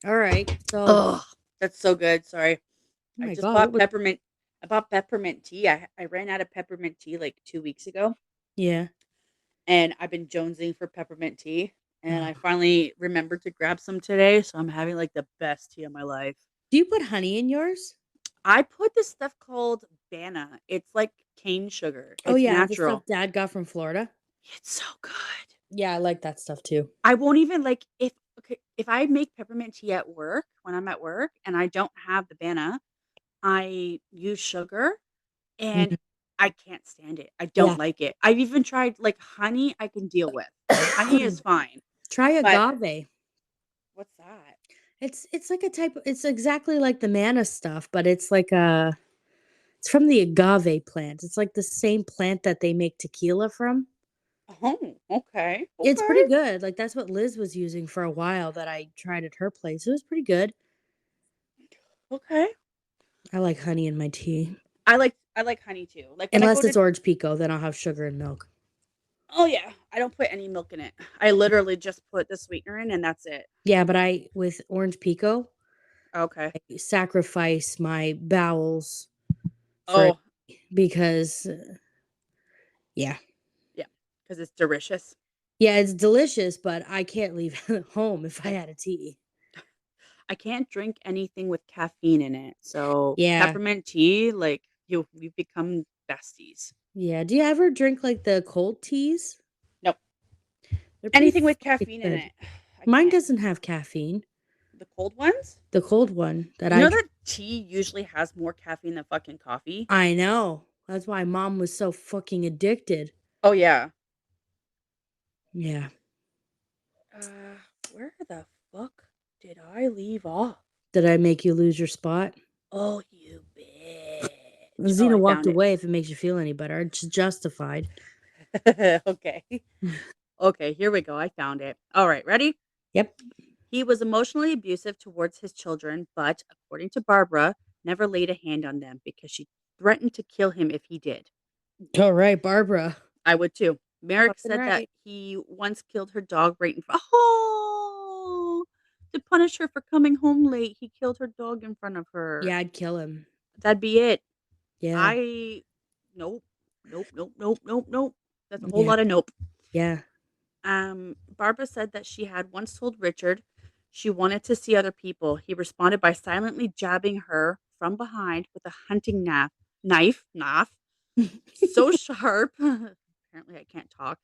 Speaker 3: All right, so
Speaker 4: Oh, that's so good. Sorry.
Speaker 3: oh
Speaker 4: I
Speaker 3: my
Speaker 4: just
Speaker 3: god,
Speaker 4: bought peppermint. I bought peppermint tea. I ran out of peppermint tea like 2 weeks ago,
Speaker 3: yeah.
Speaker 4: and I've been jonesing for peppermint tea. And I
Speaker 3: Oh.
Speaker 4: finally remembered to grab some today, so I'm having like the best tea of my life.
Speaker 3: Do you put honey in yours?
Speaker 4: I put this stuff called Bana. It's like cane sugar.
Speaker 3: Oh
Speaker 4: It's
Speaker 3: yeah, the stuff
Speaker 4: natural.
Speaker 3: Dad got from Florida.
Speaker 4: It's so good.
Speaker 3: Yeah, I like that stuff too.
Speaker 4: I won't even like if I make peppermint tea at work when I'm at work and I don't have the Bana, I use sugar and
Speaker 3: Mhm.
Speaker 4: I can't stand it. I
Speaker 3: Yeah.
Speaker 4: don't like it. I've even tried like honey I can deal with. Honey is fine.
Speaker 3: Try
Speaker 4: But
Speaker 3: agave.
Speaker 4: what's that?
Speaker 3: It's like a type. It's exactly like the manna stuff, but it's like a. It's from the agave plant. It's like the same plant that they make tequila from.
Speaker 4: Oh, okay.
Speaker 3: It's pretty
Speaker 4: Okay.
Speaker 3: good. Like that's what Liz was using for a while that I tried at her place. It was pretty good.
Speaker 4: Okay.
Speaker 3: I like honey in my tea.
Speaker 4: I like honey too. Like when I go
Speaker 3: Unless
Speaker 4: to
Speaker 3: it's orange pico, then I'll have sugar and milk.
Speaker 4: Oh yeah, I don't put any milk in it. I literally just put the sweetener in and that's it.
Speaker 3: Yeah, but I with orange pico,
Speaker 4: Okay.
Speaker 3: I sacrifice my bowels for it
Speaker 4: Oh,
Speaker 3: because yeah.
Speaker 4: yeah, because it's delicious.
Speaker 3: Yeah, it's delicious, but I can't leave home if I had a tea.
Speaker 4: I can't drink anything with caffeine in it. So
Speaker 3: Yeah.
Speaker 4: peppermint tea, like we've become besties.
Speaker 3: Yeah. Do you ever drink like the cold teas?
Speaker 4: Nope.
Speaker 3: They're pretty
Speaker 4: Anything with
Speaker 3: fucking
Speaker 4: caffeine in
Speaker 3: good.
Speaker 4: it. I
Speaker 3: Mine
Speaker 4: can't.
Speaker 3: doesn't have caffeine.
Speaker 4: The cold ones?
Speaker 3: The cold one that
Speaker 4: You
Speaker 3: I
Speaker 4: know
Speaker 3: drink.
Speaker 4: that tea usually has more caffeine than fucking coffee?
Speaker 3: I know. That's why mom was so fucking addicted.
Speaker 4: Oh yeah.
Speaker 3: Yeah.
Speaker 4: Where the fuck did I leave off?
Speaker 3: Did I make you lose your spot?
Speaker 4: Oh, you bitch.
Speaker 3: Xena
Speaker 4: I
Speaker 3: walked
Speaker 4: found it.
Speaker 3: away if it makes you feel any better. It's justified.
Speaker 4: Okay. Okay, here we go. I found it. All right, ready?
Speaker 3: Yep.
Speaker 4: He was emotionally abusive towards his children, but according to Barbara, never laid a hand on them because she threatened to kill him if he did.
Speaker 3: All right, Barbara.
Speaker 4: I would too. Merrick
Speaker 3: Fucking
Speaker 4: said that
Speaker 3: right.
Speaker 4: he once killed her dog right in front. Oh, to punish her for coming home late, he killed her dog in front of her.
Speaker 3: Yeah, I'd kill him.
Speaker 4: That'd be it.
Speaker 3: Yeah.
Speaker 4: Nope, nope, nope, nope, nope, nope. That's a whole
Speaker 3: Yeah.
Speaker 4: lot of nope.
Speaker 3: Yeah.
Speaker 4: Barbara said that she had once told Richard
Speaker 2: She wanted to see other people. He responded by silently jabbing her from behind with a hunting knife, so sharp. Apparently, I can't talk.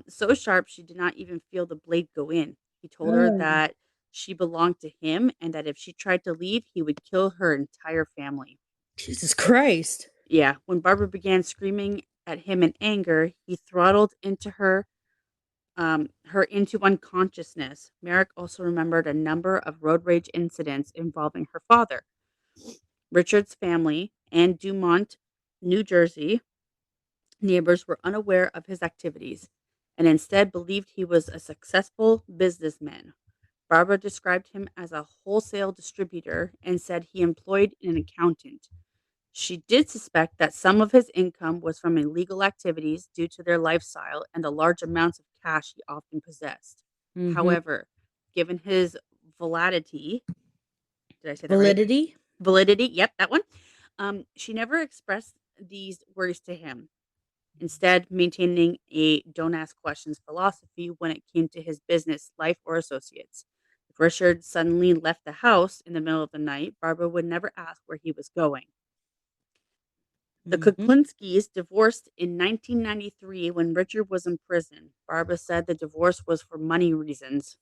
Speaker 2: So sharp she did not even feel the blade go in. He told her
Speaker 3: Oh,
Speaker 2: that she belonged to him and that if she tried to leave, he would kill her entire family.
Speaker 3: Jesus Christ.
Speaker 2: Yeah, when Barbara began screaming at him in anger, he throttled her into unconsciousness. Merrick also remembered a number of road rage incidents involving her father. Richard's family and Dumont, New Jersey neighbors were unaware of his activities and instead believed he was a successful businessman. Barbara described him as a wholesale distributor and said he employed an accountant. She did suspect that some of his income was from illegal activities due to their lifestyle and the large amounts of cash he often possessed.
Speaker 3: Mm-hmm.
Speaker 2: However, given his volatility, did I say that right?
Speaker 3: Validity?
Speaker 2: Validity, yep, that one. She never expressed these worries to him, instead maintaining a don't ask questions philosophy when it came to his business life or associates. If Richard suddenly left the house in the middle of the night, Barbara would never ask where he was going. The
Speaker 3: Mm-hmm.
Speaker 2: Kuklinskis divorced in 1993 when Richard was in prison. Barbara said the divorce was for money reasons.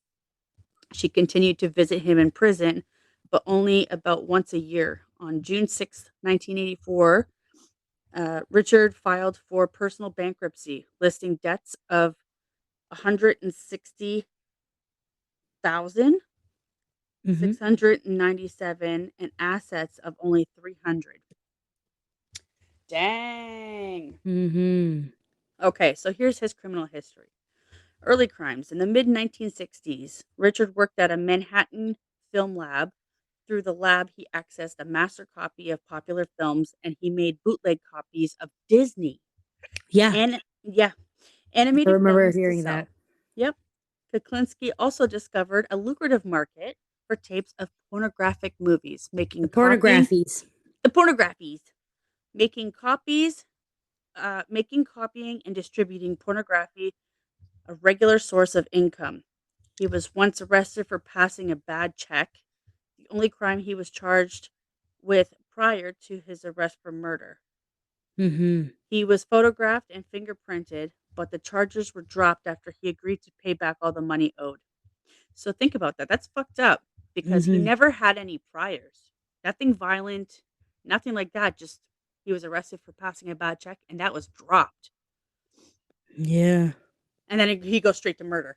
Speaker 2: She continued to visit him in prison, but only about once a year. On June 6, 1984, Richard filed for personal bankruptcy, listing debts of 160,697
Speaker 3: Mm-hmm.
Speaker 2: and assets of only 300. Dang.
Speaker 3: Mm-hmm.
Speaker 2: Okay, so here's his criminal history. Early crimes. In the mid 1960s, Richard worked at a Manhattan film lab. Through the lab, he accessed a master copy of popular films and he made bootleg copies of Disney
Speaker 3: Yeah,
Speaker 2: and, yeah,
Speaker 3: I
Speaker 2: animated
Speaker 3: remember
Speaker 2: films to
Speaker 3: hearing that.
Speaker 2: sell. Yep. Kuklinski also discovered a lucrative market for tapes of pornographic movies,
Speaker 3: The pornographies.
Speaker 2: the pornographies, making copies, making copying and distributing pornography a regular source of income. He was once arrested for passing a bad check, the only crime he was charged with prior to his arrest for murder.
Speaker 3: Mm-hmm.
Speaker 2: He was photographed and fingerprinted, but the charges were dropped after he agreed to pay back all the money owed. So think about that. That's fucked up because he
Speaker 3: Mm-hmm.
Speaker 2: never had any priors. Nothing violent, nothing like that. Just he was arrested for passing a bad check and that was dropped.
Speaker 3: Yeah.
Speaker 2: And then he goes straight to murder.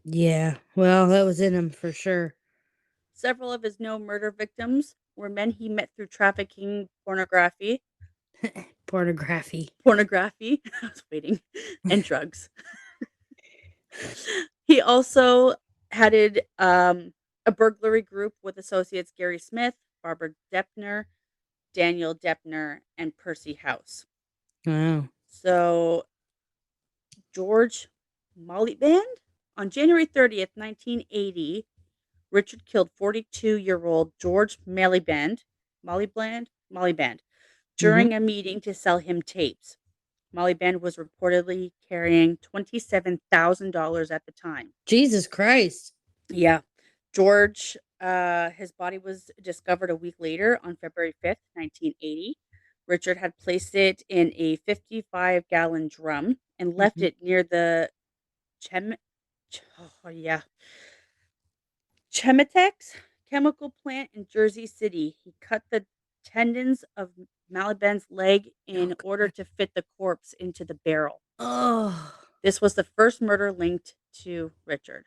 Speaker 3: Yeah. Well, that was in him for sure.
Speaker 2: Several of his known murder victims were men he met through trafficking pornography,
Speaker 3: Pornography.
Speaker 2: I was waiting, and drugs. He also headed a burglary group with associates Gary Smith, Barbara Deppner, Daniel Deppner, and Percy House.
Speaker 3: Wow.
Speaker 2: So George Mollyband? On January 30th, 1980, Richard killed 42-year-old George Mollyband
Speaker 3: Mm-hmm.
Speaker 2: during a meeting to sell him tapes. Mollyband was reportedly carrying $27,000 at the time.
Speaker 3: Jesus Christ.
Speaker 2: Yeah. George, his body was discovered a week later on February 5th, 1980. Richard had placed it in a 55-gallon drum and left
Speaker 3: Mm-hmm.
Speaker 2: it near the Chem- Chemetex chemical plant in Jersey City. He cut the tendons of Maliband's leg in
Speaker 3: Oh,
Speaker 2: order
Speaker 3: God.
Speaker 2: to fit the corpse into the barrel.
Speaker 3: Oh.
Speaker 2: This was the first murder linked to Richard.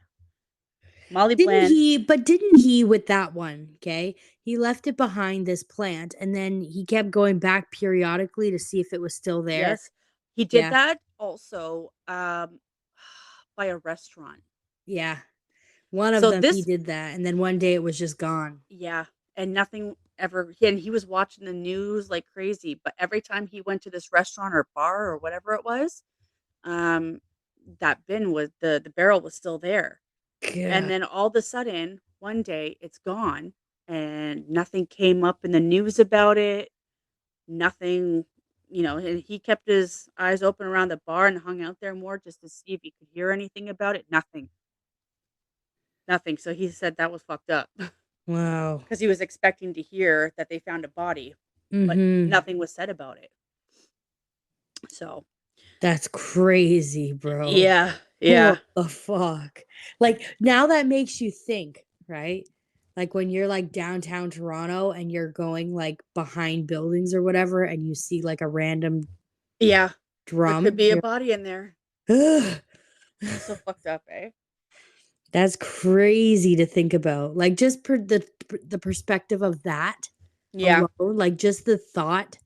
Speaker 3: Didn't
Speaker 2: Bland,
Speaker 3: he, but didn't he with that one, okay? He left it behind this plant and then he kept going back periodically to see if it was still there.
Speaker 2: yes, he did
Speaker 3: Yeah.
Speaker 2: that also by a restaurant.
Speaker 3: Yeah. One of
Speaker 2: So
Speaker 3: them he
Speaker 2: this,
Speaker 3: did that and then one day it was just gone.
Speaker 2: yeah, and nothing ever. And he was watching the news like crazy. But every time he went to this restaurant or bar or whatever it was, um, that bin was the barrel was still there. And
Speaker 3: God.
Speaker 2: then all of a sudden, one day it's gone and nothing came up in the news about it. Nothing, and he kept his eyes open around the bar and hung out there more just to see if he could hear anything about it. Nothing.
Speaker 4: Nothing. So he said that was fucked up
Speaker 3: Wow.
Speaker 4: because he was expecting to hear that they found a body, but
Speaker 3: Mm-hmm.
Speaker 4: nothing was said about it. So
Speaker 3: That's crazy, bro.
Speaker 4: yeah, yeah,
Speaker 3: What the fuck? Like, now that makes you think, right? Like when you're like downtown Toronto and you're going like behind buildings or whatever, and you see like a random
Speaker 4: yeah. There
Speaker 3: drum.
Speaker 4: could be a
Speaker 3: You're
Speaker 4: body in there.
Speaker 3: Ugh.
Speaker 4: That's so fucked up, eh?
Speaker 3: That's crazy to think about. Like just the perspective of that
Speaker 4: Yeah,
Speaker 3: alone, like just the thought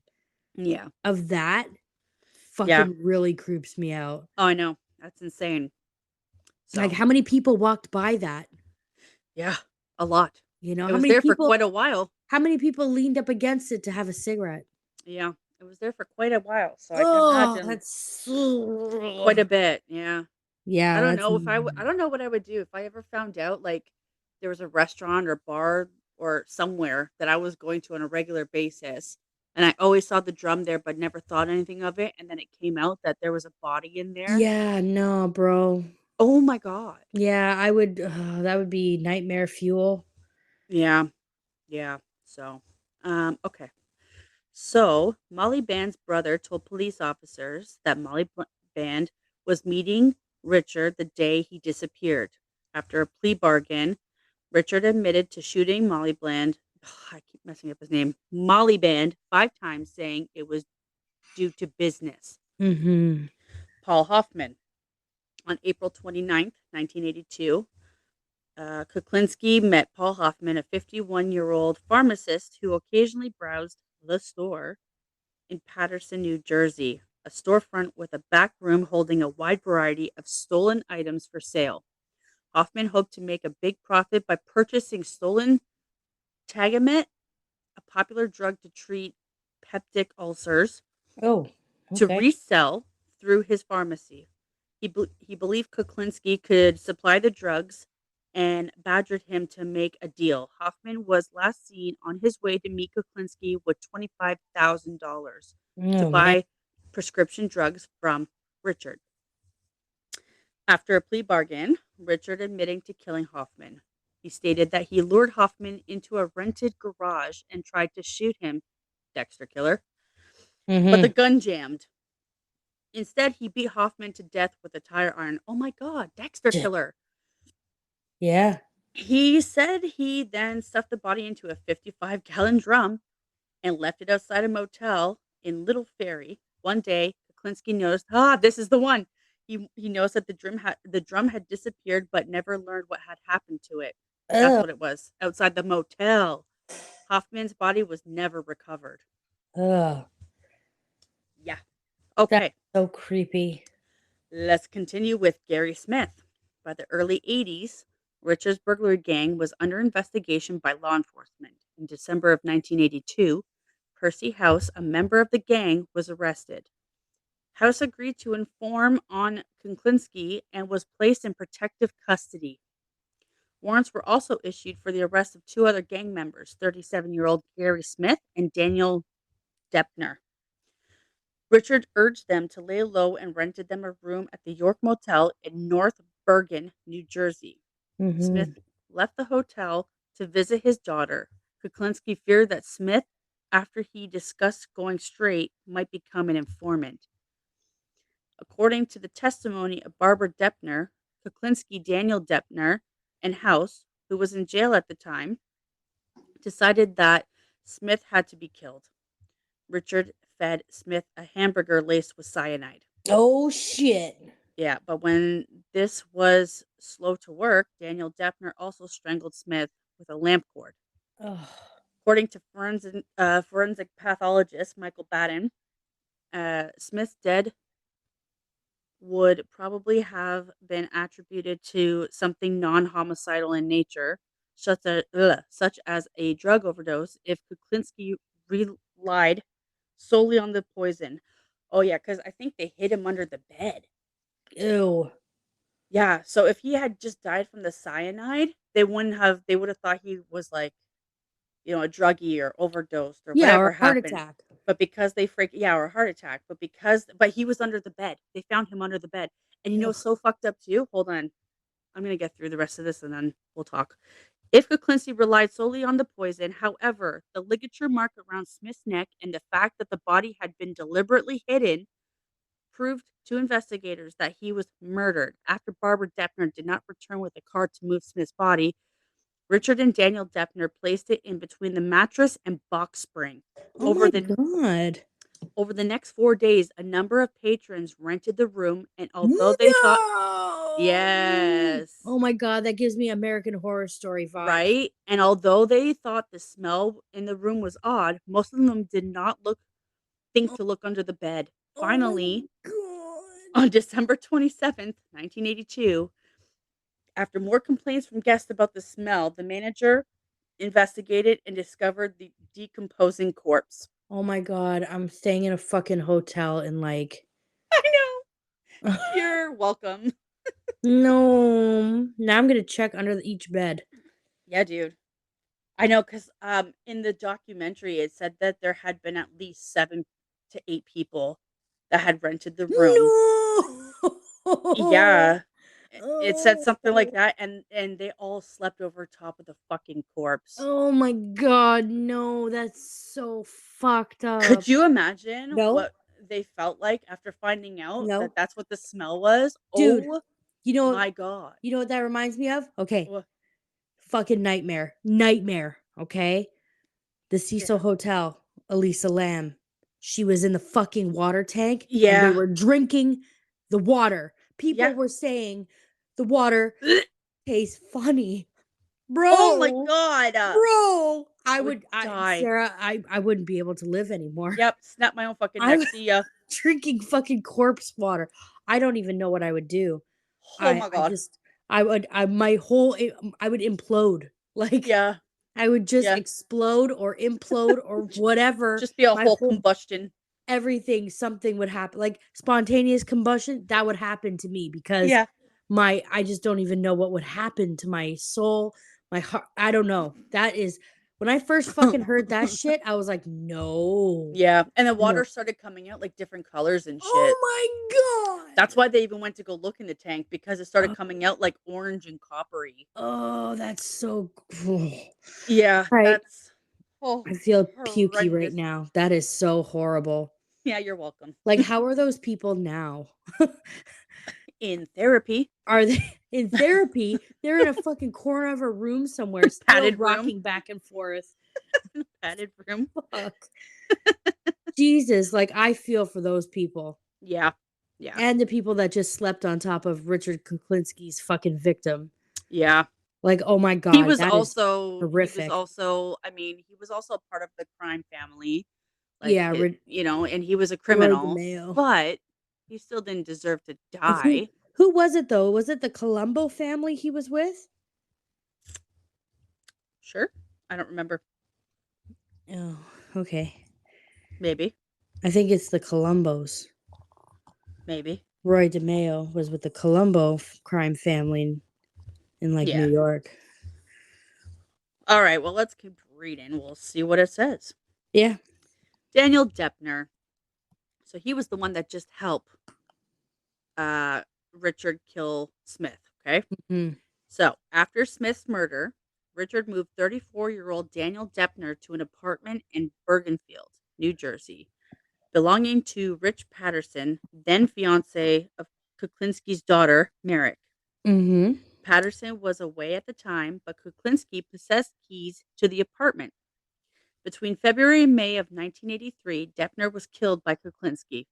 Speaker 4: yeah,
Speaker 3: of that
Speaker 4: yeah.
Speaker 3: fucking really creeps me out.
Speaker 4: Oh, I know. That's insane.
Speaker 3: Like
Speaker 4: So
Speaker 3: how many people walked by that?
Speaker 4: yeah, a lot.
Speaker 3: You know,
Speaker 4: It was there for quite a while.
Speaker 3: how many people leaned up against it to have a cigarette?
Speaker 4: Yeah, it was there for quite a while. So I can
Speaker 3: Oh,
Speaker 4: imagine
Speaker 3: that's
Speaker 4: quite a bit. Yeah. I
Speaker 3: yeah,
Speaker 4: don't
Speaker 3: that's
Speaker 4: know if I don't know what I would do if I ever found out like there was a restaurant or bar or somewhere that I was going to on a regular basis and I always saw the drum there but never thought anything of it and then it came out that there was a body in there.
Speaker 3: yeah, no, bro.
Speaker 4: Oh my god.
Speaker 3: Yeah, I would that would be nightmare fuel.
Speaker 4: Yeah. Yeah. So, okay. So, Molly Band's brother told police officers that Band was meeting Richard the day he disappeared. After a plea bargain, Richard admitted to shooting Molly Bland. I keep messing up his name. Molly Band 5 times, saying it was due to business.
Speaker 3: Mhm.
Speaker 4: Paul Hoffman. On April 29th, 1982, Kuklinski met Paul Hoffman, a 51-year-old pharmacist who occasionally browsed the store in Paterson, New Jersey, a storefront with a back room holding a wide variety of stolen items for sale. Hoffman hoped to make a big profit by purchasing stolen Tagamet, a popular drug to treat peptic ulcers,
Speaker 3: Oh,
Speaker 4: to
Speaker 3: okay.
Speaker 4: resell through his pharmacy. He believed Kuklinski could supply the drugs and badgered him to make a deal. Hoffman was last seen on his way to meet Kuklinski with $25,000 to
Speaker 3: Oh, man.
Speaker 4: buy prescription drugs from Richard. After a plea bargain, Richard admitting to killing Hoffman. He stated that he lured Hoffman into a rented garage and tried to shoot him, Dexter killer, but the
Speaker 3: Mhm.
Speaker 4: gun jammed. Instead, he beat Hoffman to death with a tire iron. Oh my God, Dexter killer.
Speaker 3: Yeah.
Speaker 4: He said he then stuffed the body into a 55-gallon drum and left it outside a motel in Little Ferry. One day, Kuklinski noticed, this is the one. He noticed that the drum had disappeared, but never learned what had happened to it. That's
Speaker 3: Oh,
Speaker 4: what it was, outside the motel. Hoffman's body was never recovered.
Speaker 3: oh,
Speaker 4: Yeah.
Speaker 3: that's
Speaker 4: Okay.
Speaker 3: so creepy.
Speaker 4: Let's continue with Gary Smith. By the early 80s, Richard's burglary gang was under investigation by law enforcement. In December of 1982, Percy House, a member of the gang, was arrested. House agreed to inform on Kuklinski and was placed in protective custody. Warrants were also issued for the arrest of 2 other gang members, 37-year-old Gary Smith and Daniel Deppner. Richard urged them to lay low and rented them a room at the York Motel in North Bergen, New Jersey. Smith
Speaker 3: Mhm.
Speaker 4: left the hotel to visit his daughter. Kuklinski feared that Smith, after he discussed going straight, might become an informant. According to the testimony of Barbara Deppner, Kuklinski, Daniel Deppner, and House, who was in jail at the time, decided that Smith had to be killed. Richard fed Smith a hamburger laced with cyanide.
Speaker 3: Oh shit.
Speaker 4: Yeah, but when this was slow to work, Daniel Deppner also strangled Smith with a lamp cord.
Speaker 3: Oh.
Speaker 4: According to forensic pathologist Michael Batten, Smith's death would probably have been attributed to something non-homicidal in nature, such as a drug overdose, if Kuklinski relied solely on the poison. Oh yeah, because I think they hid him under the bed.
Speaker 3: Ew.
Speaker 4: Yeah, so if he had just died from the cyanide, they would have thought he was like, a druggie or overdosed or
Speaker 3: Yeah, or
Speaker 4: whatever
Speaker 3: a heart
Speaker 4: happened.
Speaker 3: attack.
Speaker 4: But because or a heart attack, but he was under the bed. They found him under the bed. And
Speaker 3: Ugh.
Speaker 4: so fucked up too. Hold on.
Speaker 2: I'm going to get through the rest of this and then we'll talk. If Kuklinski relied solely on the poison, however, the ligature mark around Smith's neck and the fact that the body had been deliberately hidden proved to investigators that he was murdered. After Barbara Deppner did not return with a car to move Smith's body, Richard and Daniel Deppner placed it in between the mattress and box spring.
Speaker 3: Oh my God.
Speaker 2: Over the next 4 days, a number of patrons rented the room, and although they thought, yes,
Speaker 3: Oh my God, that gives me American Horror Story vibes.
Speaker 2: right, and although they thought the smell in the room was odd, most of them did not think to look under the bed. Finally, on December 27th, 1982, after more complaints from guests about the smell, the manager investigated and discovered the decomposing corpse.
Speaker 3: Oh my God, I'm staying in a fucking hotel in like.
Speaker 2: I know. You're welcome.
Speaker 3: No. Now I'm gonna check under each bed.
Speaker 2: Yeah, dude. I know, because in the documentary, it said that there had been at least 7 to 8 people that had rented the room.
Speaker 3: No.
Speaker 2: Yeah. It said something like that, and they all slept over top of the fucking corpse.
Speaker 3: Oh my God, no, that's so fucked up.
Speaker 2: Could you imagine
Speaker 3: No.
Speaker 2: what they felt like after finding out
Speaker 3: No.
Speaker 2: that that's what the smell was?
Speaker 3: Dude,
Speaker 2: Oh
Speaker 3: you know
Speaker 2: my God.
Speaker 3: You know what that reminds me of? Okay.
Speaker 2: What?
Speaker 3: Fucking nightmare. Nightmare, okay? The Cecil Hotel, Elisa Lam. She was in the fucking water tank. And
Speaker 2: Yeah.
Speaker 3: they were drinking the water. People
Speaker 2: Yeah.
Speaker 3: were saying the water tastes funny. Bro.
Speaker 2: Oh my God.
Speaker 3: Bro.
Speaker 2: I would die.
Speaker 3: Sarah, I wouldn't be able to live anymore.
Speaker 2: Yep. Snap my own fucking neck. See ya.
Speaker 3: Drinking fucking corpse water. I don't even know what I would do.
Speaker 2: Oh my God.
Speaker 3: I would implode. Like,
Speaker 2: Yeah.
Speaker 3: I would just explode or implode or whatever.
Speaker 2: Just be a whole combustion.
Speaker 3: Everything, something would happen. Like spontaneous combustion, that would happen to me because I just don't even know what would happen to my soul, my heart. I don't know. That is, when I first fucking heard that shit, I was like, no.
Speaker 2: Yeah. And the water started coming out like different colors and shit.
Speaker 3: Oh my God.
Speaker 2: That's why they even went to go look in the tank, because it started coming out like orange and coppery.
Speaker 3: Oh, that's so cool.
Speaker 2: Yeah.
Speaker 3: Right.
Speaker 2: That's
Speaker 3: I feel pukey right now. That is so horrible.
Speaker 2: Yeah, you're welcome.
Speaker 3: Like, how are those people now?
Speaker 2: In therapy.
Speaker 3: Are they in therapy? They're in a fucking corner of a room somewhere, still
Speaker 2: Padded
Speaker 3: rocking back and forth.
Speaker 2: Padded room.
Speaker 3: Fuck. Jesus, like, I feel for those people.
Speaker 2: Yeah. Yeah.
Speaker 3: And the people that just slept on top of Richard Kuklinski's fucking victim.
Speaker 2: Yeah.
Speaker 3: Like, oh my God.
Speaker 2: He was also
Speaker 3: horrific.
Speaker 2: he was also part of the crime family. Like,
Speaker 3: yeah,
Speaker 2: and he was a criminal, but he still didn't deserve to die.
Speaker 3: Who was it though? Was it the Colombo family he was with?
Speaker 2: Sure. I don't remember.
Speaker 3: Oh, okay.
Speaker 2: Maybe.
Speaker 3: I think it's the Colombos.
Speaker 2: Maybe.
Speaker 3: Roy DeMeo was with the Colombo crime family in New York.
Speaker 2: All right, well, let's keep reading. We'll see what it says.
Speaker 3: Yeah.
Speaker 2: Daniel Deppner. So he was the one that just helped Richard kill Smith, okay?
Speaker 3: Mm-hmm.
Speaker 2: So after Smith's murder, Richard moved 34-year-old Daniel Deppner to an apartment in Bergenfield, New Jersey, belonging to Rich Patterson, then fiance of Kuklinski's daughter, Merrick.
Speaker 3: Mm-hmm.
Speaker 2: Patterson was away at the time, but Kuklinski possessed keys to the apartment. Between February and May of 1983, Deppner was killed by Kuklinski.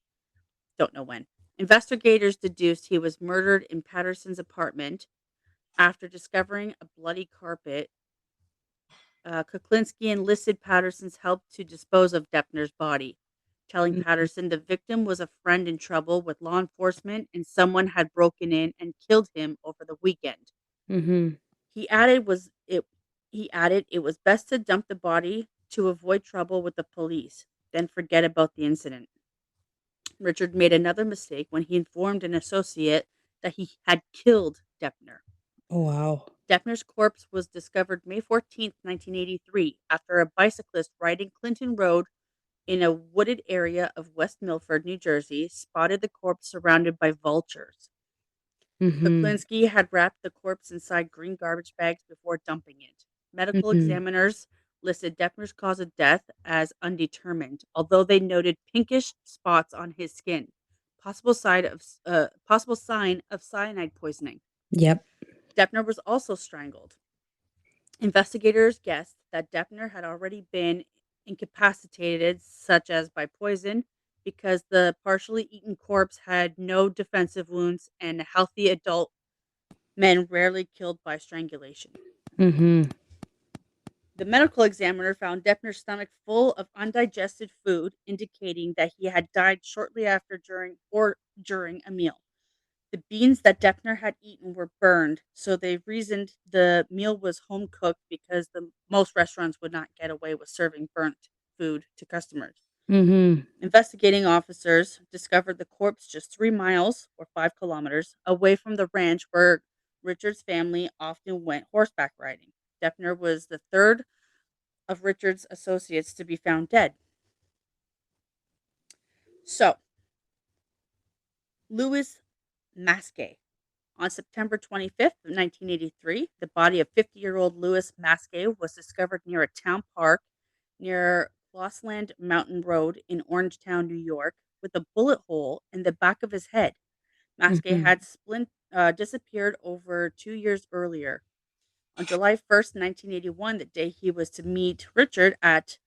Speaker 2: Don't know when. Investigators deduced he was murdered in Patterson's apartment. After discovering a bloody carpet, Kuklinski enlisted Patterson's help to dispose of Deppner's body, telling Patterson the victim was a friend in trouble with law enforcement and someone had broken in and killed him over the weekend.
Speaker 3: Mm-hmm.
Speaker 2: He added it was best to dump the body to avoid trouble with the police, then forget about the incident. Richard made another mistake when he informed an associate that he had killed Deppner.
Speaker 3: Oh, wow.
Speaker 2: Deppner's corpse was discovered May 14th, 1983, after a bicyclist riding Clinton Road in a wooded area of West Milford, New Jersey, spotted the corpse surrounded by vultures. Kuklinski had wrapped the corpse inside green garbage bags before dumping it. Medical examiners listed Deppner's cause of death as undetermined, although they noted pinkish spots on his skin, possible sign of cyanide poisoning.
Speaker 3: Yep.
Speaker 2: Deppner was also strangled. Investigators guessed that Deppner had already been incapacitated, such as by poison, because the partially eaten corpse had no defensive wounds, and healthy adult men rarely killed by strangulation.
Speaker 3: Mm-hmm.
Speaker 2: The medical examiner found Deppner's stomach full of undigested food, indicating that he had died shortly after, during a meal. The beans that Deppner had eaten were burned, so they reasoned the meal was home cooked because most restaurants would not get away with serving burnt food to customers.
Speaker 3: Mm-hmm.
Speaker 2: Investigating officers discovered the corpse just 3 miles or 5 kilometers away from the ranch where Richard's family often went horseback riding. Deppner was the third of Richard's associates to be found dead. So, Louis Masquet. On September 25th, 1983, the body of 50-year-old Louis Masquet was discovered near a town park near Flossland Mountain Road in Orangetown, New York, with a bullet hole in the back of his head. Masquet had disappeared over 2 years earlier. On July 1st, 1981, the day he was to meet Richard at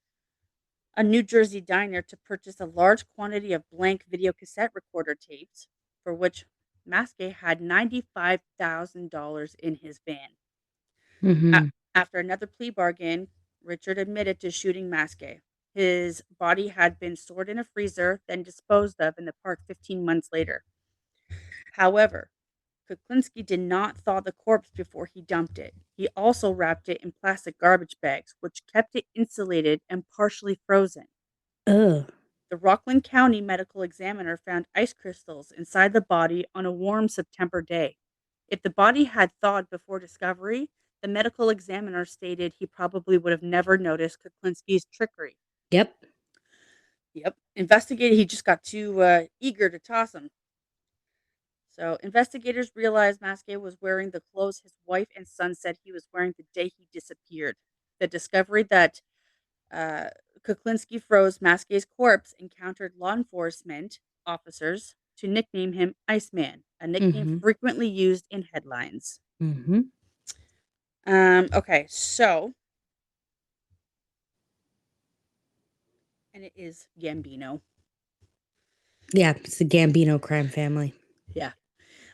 Speaker 2: a New Jersey diner to purchase a large quantity of blank videocassette recorder tapes, for which Masquet had $95,000 in his van.
Speaker 3: Mm-hmm.
Speaker 2: After another plea bargain, Richard admitted to shooting Masquet. His body had been stored in a freezer, then disposed of in the park 15 months later. However, Kuklinski did not thaw the corpse before he dumped it. He also wrapped it in plastic garbage bags, which kept it insulated and partially frozen.
Speaker 3: Ugh.
Speaker 2: The Rockland County medical examiner found ice crystals inside the body on a warm September day. If the body had thawed before discovery, the medical examiner stated he probably would have never noticed Kuklinski's trickery.
Speaker 3: Yep.
Speaker 2: He just got too eager to toss him. So, investigators realized Masquet was wearing the clothes his wife and son said he was wearing the day he disappeared. The discovery that Kuklinski froze Masquet's corpse encountered law enforcement officers to nickname him Ice Man, a nickname frequently used in headlines.
Speaker 3: Mm-hmm.
Speaker 2: Okay, so, and it is Gambino.
Speaker 3: Yeah, it's the Gambino crime family.
Speaker 2: Yeah.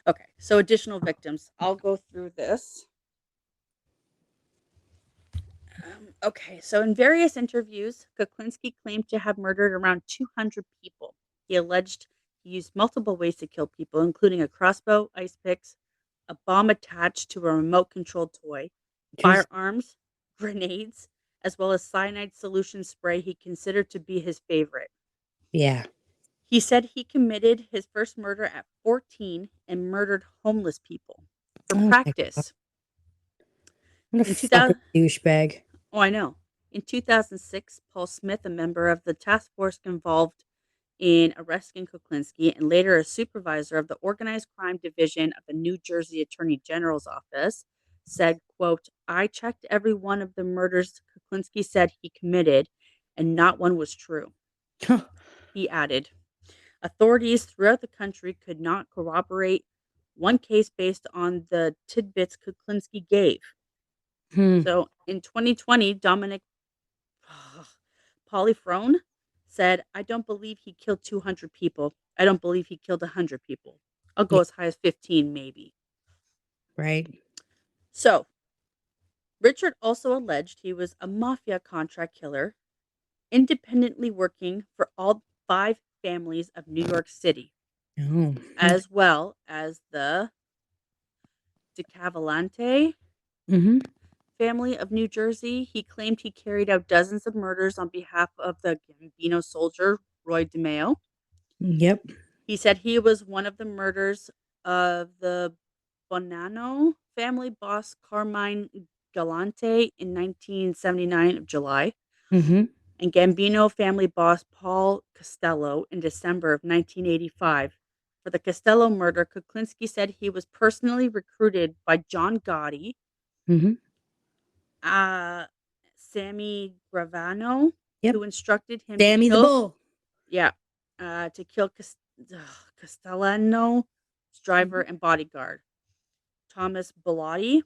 Speaker 2: Okay, so additional victims. I'll go through this. Okay, so in various interviews, Kuklinski claimed to have murdered around 200 people. He alleged he used multiple ways to kill people, including a crossbow, ice picks, a bomb attached to a remote-controlled toy, firearms, grenades, as well as cyanide solution spray he considered to be his favorite.
Speaker 3: Yeah.
Speaker 2: He said he committed his first murder at 14 and murdered homeless people for practice.
Speaker 3: What a fucking douchebag.
Speaker 2: Oh, I know. In 2006, Paul Smith, a member of the task force involved in arresting Kuklinski and later a supervisor of the organized crime division of the New Jersey Attorney General's office, said, quote, "I checked every one of the murders Kuklinski said he committed, and not one was true." He added, authorities throughout the country could not corroborate one case based on the tidbits Kuklinski gave. So in 2020, Dominic Polifrone said, "I don't believe he killed 200 people. I don't believe he killed 100 people. I'll go as high as 15, maybe."
Speaker 3: Right.
Speaker 2: So, Richard also alleged he was a mafia contract killer, independently working for all 5 families of New York City, as well as the DeCavalcante family of New Jersey. He claimed he carried out dozens of murders on behalf of the Gambino soldier, Roy DeMeo.
Speaker 3: Yep.
Speaker 2: He said he was one of the murders of the Bonanno family boss, Carmine Galante, in 1979 of July. And Gambino family boss, Paul Costello, in December of 1985. For the Costello murder, Kuklinski said he was personally recruited by John Gotti,
Speaker 3: Mm-hmm.
Speaker 2: Sammy Gravano,
Speaker 3: Yep.
Speaker 2: who instructed him
Speaker 3: Sammy
Speaker 2: to
Speaker 3: the
Speaker 2: kill,
Speaker 3: Bull.
Speaker 2: to kill Castellano's driver
Speaker 3: Mhm.
Speaker 2: and bodyguard. Thomas Bellotti.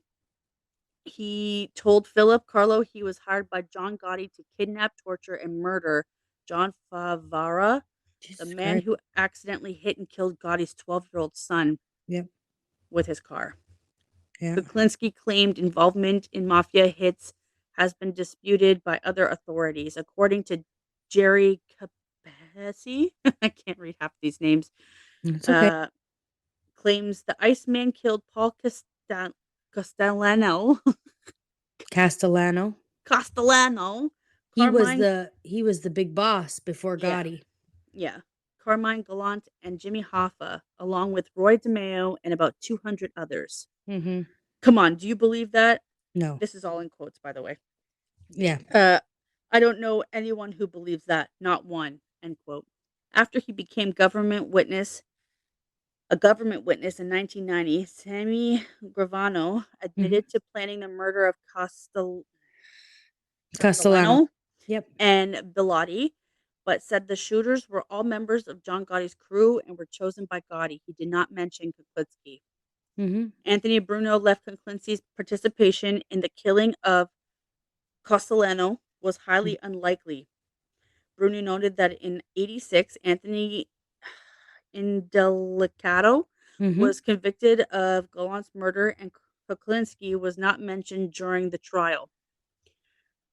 Speaker 2: He told Philip Carlo he was hired by John Gotti to kidnap, torture, and murder John Favara, the
Speaker 3: Jesus
Speaker 2: man
Speaker 3: Christ.
Speaker 2: who accidentally hit and killed Gotti's 12-year-old son
Speaker 3: Yep.
Speaker 2: with his car.
Speaker 3: Yeah.
Speaker 2: Kuklinski claimed involvement in mafia hits has been disputed by other authorities. According to Jerry Capesi, I can't read half these names,
Speaker 3: It's okay.
Speaker 2: claims the Iceman killed Paul Castellano.
Speaker 3: Castellano.
Speaker 2: Castellano.
Speaker 3: He was
Speaker 2: Carmine,
Speaker 3: the big boss before
Speaker 2: yeah,
Speaker 3: Gotti.
Speaker 2: yeah. Carmine Gallant and Jimmy Hoffa, along with Roy DeMeo and about 200 others.
Speaker 3: Mm-hmm.
Speaker 2: Come on, do you believe that?
Speaker 3: No.
Speaker 2: This is all in quotes, by the way.
Speaker 3: Yeah.
Speaker 2: I don't know anyone who believes that, not one, end quote. After he became a government witness in 1990, Sammy Gravano
Speaker 3: Mm-hmm.
Speaker 2: admitted to planning the murder of
Speaker 3: Castellano.
Speaker 2: Castellano
Speaker 3: Yep.
Speaker 2: and Bilotti, but said the shooters were all members of John Gotti's crew and were chosen by Gotti. He did not mention Kuklinski.
Speaker 3: Mm-hmm.
Speaker 2: Anthony Bruno left Kuklinski's participation in the killing of Castellano was highly unlikely. Bruno noted that in 86, Anthony Indelicato
Speaker 3: Mm-hmm.
Speaker 2: was convicted of Gallant's murder and Kuklinski was not mentioned during the trial.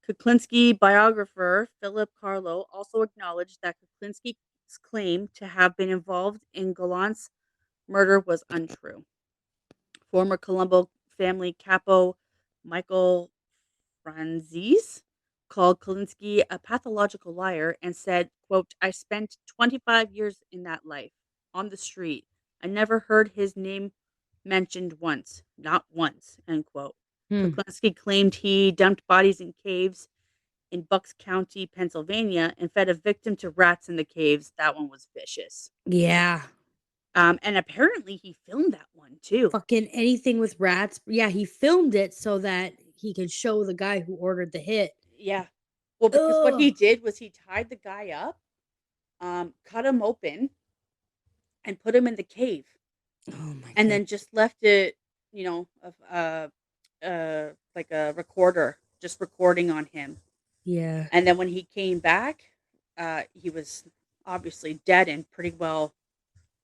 Speaker 2: Kuklinski biographer Philip Carlo also acknowledged that Kuklinski's claim to have been involved in Gallant's murder was untrue. Former Colombo family capo Michael Franzese called Kuklinski a pathological liar and said, quote, I spent 25 years in that life, on the street. I never heard his name mentioned once, not once, end quote.
Speaker 3: Hmm.
Speaker 2: Kuklinski claimed he dumped bodies in caves in Bucks County, Pennsylvania, and fed a victim to rats in the caves. That one was vicious.
Speaker 3: Yeah.
Speaker 2: And apparently he filmed that one too.
Speaker 3: Fucking anything with rats. Yeah, he filmed it so that he could show the guy who ordered the hit.
Speaker 2: Yeah. Well, because what he
Speaker 3: Ugh.
Speaker 2: did was he tied the guy up, cut him open, and put him in the cave,
Speaker 3: Oh my
Speaker 2: and
Speaker 3: god.
Speaker 2: then just left it, like a recorder, just recording on him.
Speaker 3: Yeah.
Speaker 2: And then when he came back, he was obviously dead and pretty well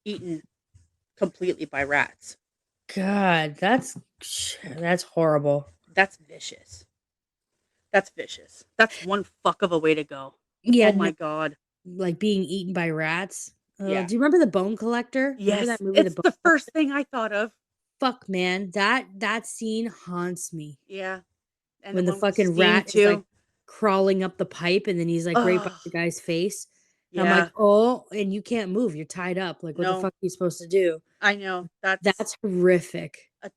Speaker 2: eaten completely by rats.
Speaker 3: God, that's horrible.
Speaker 2: That's vicious. That's vicious. That's one fuck of a way to go.
Speaker 3: Yeah,
Speaker 2: Oh my god.
Speaker 3: like being eaten by rats.
Speaker 2: Yeah.
Speaker 3: Do you remember The Bone Collector? Remember
Speaker 2: Yes,
Speaker 3: that movie, The
Speaker 2: it's
Speaker 3: Bone
Speaker 2: the
Speaker 3: Collector?
Speaker 2: first thing I thought of.
Speaker 3: Fuck, man, that scene haunts me.
Speaker 2: Yeah. And
Speaker 3: When
Speaker 2: the
Speaker 3: the
Speaker 2: one with
Speaker 3: fucking
Speaker 2: Steen
Speaker 3: rat is like
Speaker 2: too.
Speaker 3: crawling up the pipe, and then he's like right by
Speaker 2: Oh,
Speaker 3: the guy's face. And I'm
Speaker 2: yeah.
Speaker 3: like, oh, and you can't move. You're tied up. Like, what the
Speaker 2: No,
Speaker 3: fuck are you supposed to do?
Speaker 2: I know. That's
Speaker 3: That's horrific.
Speaker 2: a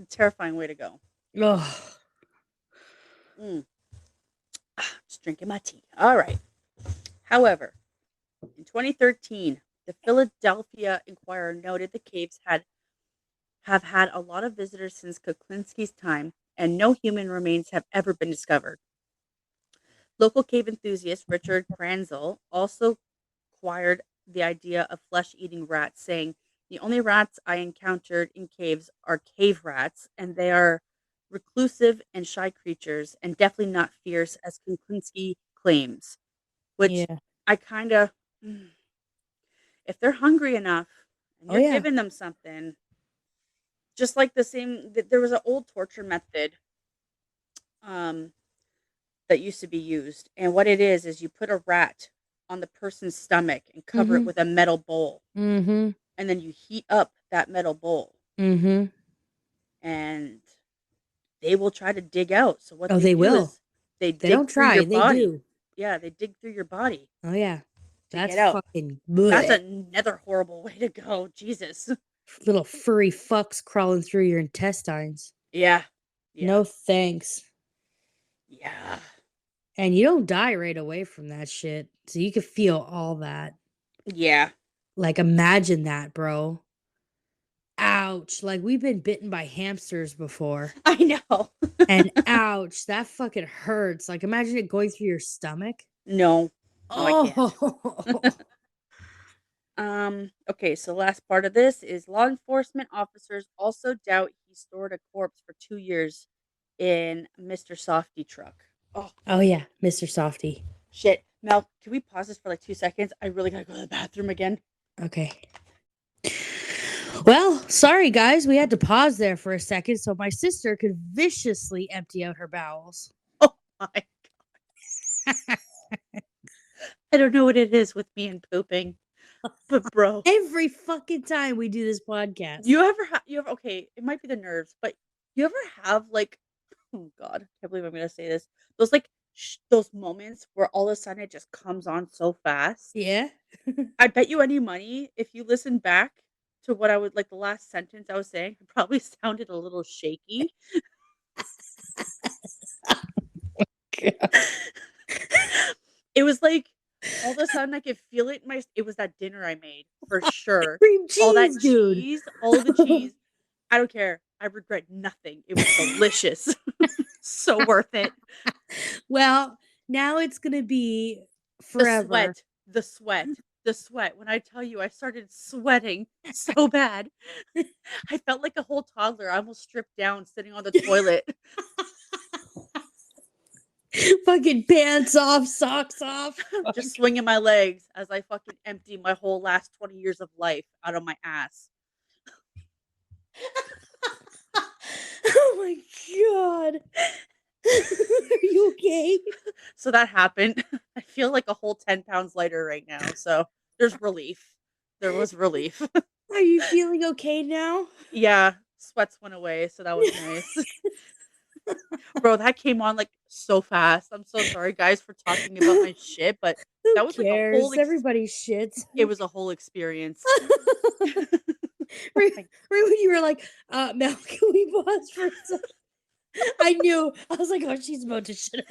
Speaker 2: terrifying way to go.
Speaker 3: Ugh.
Speaker 2: Mm. Just drinking my tea. All right. However, in 2013, the Philadelphia Inquirer noted the caves have had a lot of visitors since Kuklinski's time, and no human remains have ever been discovered. Local cave enthusiast Richard Kranzel also acquired the idea of flesh-eating rats, saying, the only rats I encountered in caves are cave rats, and they are reclusive and shy creatures, and definitely not fierce, as Kuklinski claims. Which
Speaker 3: Yeah.
Speaker 2: I kind of, if they're hungry enough and
Speaker 3: Oh
Speaker 2: you're
Speaker 3: yeah.
Speaker 2: giving them something, just like there was an old torture method um, that used to be used. And what it is you put a rat on the person's stomach and cover it
Speaker 3: Mm-hmm.
Speaker 2: with a metal bowl.
Speaker 3: Mm-hmm.
Speaker 2: And then you heat up that metal bowl.
Speaker 3: Mm-hmm.
Speaker 2: And they will try to dig out. So what
Speaker 3: Oh,
Speaker 2: they
Speaker 3: they
Speaker 2: do
Speaker 3: will.
Speaker 2: is they
Speaker 3: They
Speaker 2: dig
Speaker 3: don't
Speaker 2: through your
Speaker 3: try. They
Speaker 2: body.
Speaker 3: do.
Speaker 2: Yeah, they dig through your body
Speaker 3: Oh yeah.
Speaker 2: to
Speaker 3: That's
Speaker 2: get out.
Speaker 3: fucking
Speaker 2: That's
Speaker 3: bleh.
Speaker 2: another horrible way to go. Jesus.
Speaker 3: Little furry fucks crawling through your intestines.
Speaker 2: Yeah. Yeah.
Speaker 3: No thanks.
Speaker 2: Yeah.
Speaker 3: And you don't die right away from that shit. So you could feel all that.
Speaker 2: Yeah.
Speaker 3: Like, imagine that, bro. Ouch. Like, we've been bitten by hamsters before.
Speaker 4: I know.
Speaker 3: And ouch, that fucking hurts. Like, imagine it going through your stomach.
Speaker 4: No. No, I can't.
Speaker 3: Oh.
Speaker 4: Okay, so last part of this is law enforcement officers also doubt he stored a corpse for 2 years in Mr. Softy truck. Oh,
Speaker 3: Oh, yeah, Mr. Softy.
Speaker 4: shit. Mel, can we pause this for like 2 seconds? I really gotta go to the bathroom again.
Speaker 3: Okay. Well, sorry, guys. We had to pause there for a second so my sister could viciously empty out her bowels.
Speaker 4: Oh my god. I don't know what it is with me and pooping. But bro,
Speaker 3: Every fucking time we do this podcast.
Speaker 4: you ever okay, it might be the nerves, but you ever have like oh god, I can't believe I'm gonna say this. Those like those moments where all of a sudden it just comes on so fast.
Speaker 3: Yeah?
Speaker 4: I bet you any money if you listen back to what I would like the last sentence I was saying, it probably sounded a little shaky. It was like all of a sudden I could feel it in my it was that dinner I made for sure.
Speaker 3: Cream cheese,
Speaker 4: All that
Speaker 3: dude.
Speaker 4: cheese, all the cheese. I don't care. I regret nothing. It was delicious. So worth it.
Speaker 3: Well, now it's going to be forever.
Speaker 4: The sweat. When I tell you I started sweating so bad. I felt like a whole toddler. I almost stripped down sitting on the toilet.
Speaker 3: Fucking pants off, socks off.
Speaker 4: Just swinging my legs as I fucking empty my whole last 20 years of life out of my ass.
Speaker 3: Oh my god. Are you okay?
Speaker 4: So that happened. I feel like a whole 10 pounds lighter right now. So there's relief. There was relief.
Speaker 3: Are you feeling okay now?
Speaker 4: Yeah. Sweats went away. So that was nice. Bro, that came on like so fast. I'm so sorry, guys, for talking about my shit, but that was like a whole
Speaker 3: everybody's shit.
Speaker 4: It was a whole experience.
Speaker 3: Right when you were like, Mel, can we pause for a second? I knew. I was like, oh, she's about to shit.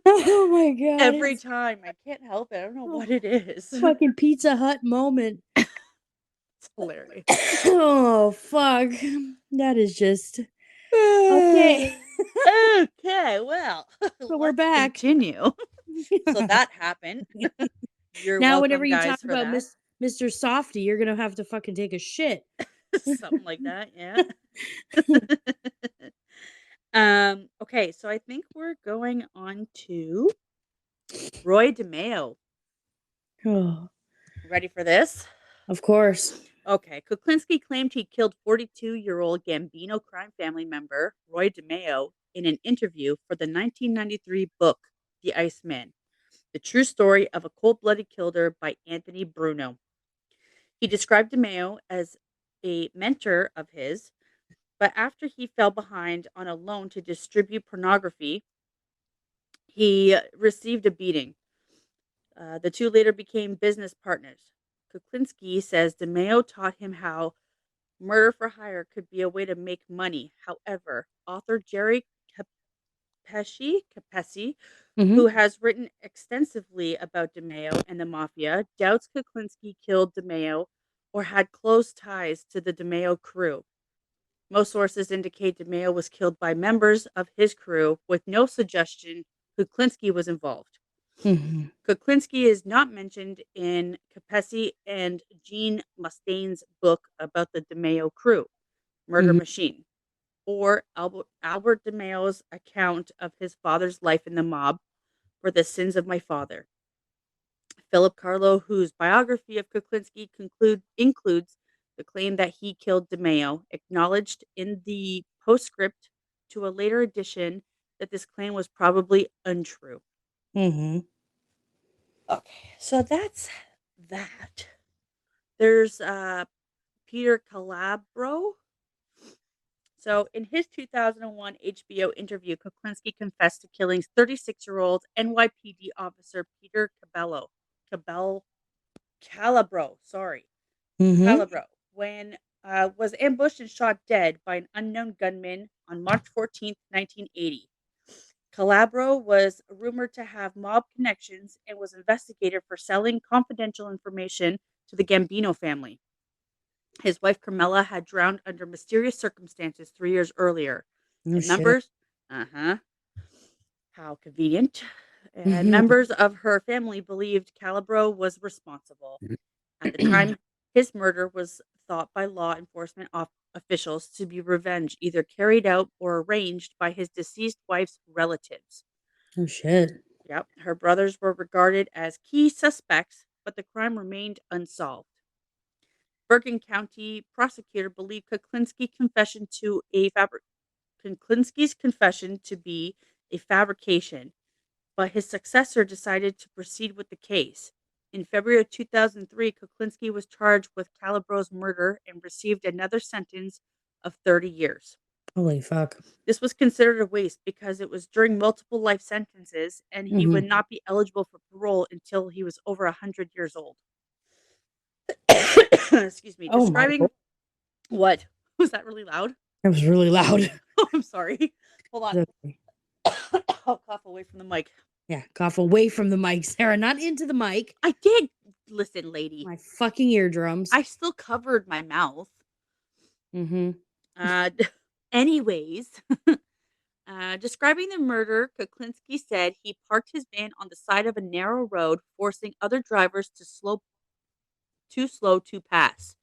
Speaker 3: Oh my god.
Speaker 4: Every time. I can't help it. I don't know what it is.
Speaker 3: Fucking Pizza Hut moment.
Speaker 4: It's hilarious.
Speaker 3: Oh, fuck. That is just okay.
Speaker 4: Okay, well.
Speaker 3: So we're back.
Speaker 4: Continue. So that happened. You're
Speaker 3: now,
Speaker 4: welcome,
Speaker 3: whenever you
Speaker 4: guys,
Speaker 3: talk
Speaker 4: for
Speaker 3: about
Speaker 4: that.
Speaker 3: Mr. Softy, you're gonna have to fucking take a shit.
Speaker 4: Something like that, yeah. Okay, so I think we're going on to Roy DeMeo.
Speaker 3: Oh,
Speaker 4: Ready for this?
Speaker 3: of course.
Speaker 4: Okay, Kuklinski claimed he killed 42-year-old Gambino crime family member Roy DeMeo in an interview for the 1993 book, The Ice Man, the true story of a cold-blooded killer by Anthony Bruno. He described DeMeo as a mentor of his, but after he fell behind on a loan to distribute pornography, he received a beating. The two later became business partners. Kuklinski says DeMeo taught him how murder for hire could be a way to make money. However, author Jerry Capesi, who has written extensively about DeMeo and the mafia, doubts Kuklinski killed DeMeo or had close ties to the DeMeo crew. Most sources indicate DeMeo was killed by members of his crew, with no suggestion Kuklinski was involved. Kuklinski is not mentioned in Capesi and Jean Mustaine's book about the DeMeo crew, Murder Machine, or Albert DeMeo's account of his father's life in the mob, For the Sins of My Father. Philip Carlo, whose biography of Kuklinski includes the claim that he killed DeMeo, acknowledged in the postscript to a later edition that this claim was probably untrue. Okay, so that's that. There's Peter Calabro. So in his 2001 HBO interview, Kuklinski confessed to killing 36-year-old NYPD officer Peter Calabro, when was ambushed and shot dead by an unknown gunman on March 14th, 1980. Calabro was rumored to have mob connections and was investigated for selling confidential information to the Gambino family. His wife Carmela had drowned under mysterious circumstances 3 years earlier.
Speaker 3: No
Speaker 4: And
Speaker 3: shit.
Speaker 4: members, how convenient. And members of her family believed Calabro was responsible. At the time, his murder was thought by law enforcement officials to be revenge, either carried out or arranged by his deceased wife's relatives.
Speaker 3: Oh shit.
Speaker 4: Yep, her brothers were regarded as key suspects, but the crime remained unsolved. Bergen County prosecutor believed Kuklinski's confession to be a fabrication, but his successor decided to proceed with the case. In February of 2003, Kuklinski was charged with Calabro's murder and received another sentence of 30 years.
Speaker 3: Holy fuck.
Speaker 4: This was considered a waste because it was during multiple life sentences and he would not be eligible for parole until he was over 100 years old. Excuse me.
Speaker 3: Oh,
Speaker 4: Describing what? Was that really loud?
Speaker 3: That was really loud.
Speaker 4: Oh, I'm sorry. Hold on.
Speaker 3: Okay.
Speaker 4: I'll cough away from the mic.
Speaker 3: Yeah, cough away from the mic, Sarah, not into the mic.
Speaker 4: I did. Listen, lady.
Speaker 3: My fucking eardrums.
Speaker 4: I still covered my mouth. Anyways, describing the murder, Kuklinski said he parked his van on the side of a narrow road, forcing other drivers too slow to pass.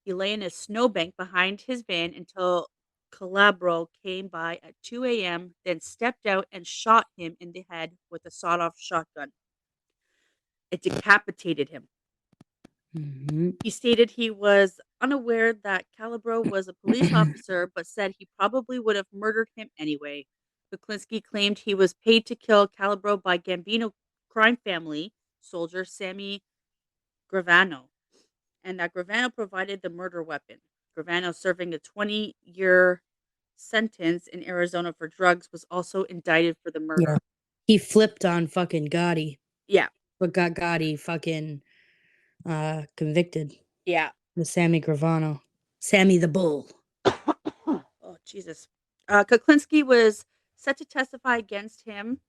Speaker 4: He lay in a snowbank behind his van until Calabro came by at 2 a.m., then stepped out and shot him in the head with a sawed-off shotgun. It decapitated him. He stated he was unaware that Calabro was a police officer, but said he probably would have murdered him anyway. Kuklinski claimed he was paid to kill Calabro by Gambino crime family soldier Sammy Gravano, and that Gravano provided the murder weapon. Gravano, serving a 20-year sentence in Arizona for drugs, was also indicted for the murder.
Speaker 3: Yeah. He flipped on fucking Gotti.
Speaker 4: Yeah.
Speaker 3: But got Gotti fucking convicted.
Speaker 4: Yeah.
Speaker 3: With Sammy Gravano. Sammy the Bull.
Speaker 4: Oh, Jesus. Kuklinski was set to testify against him.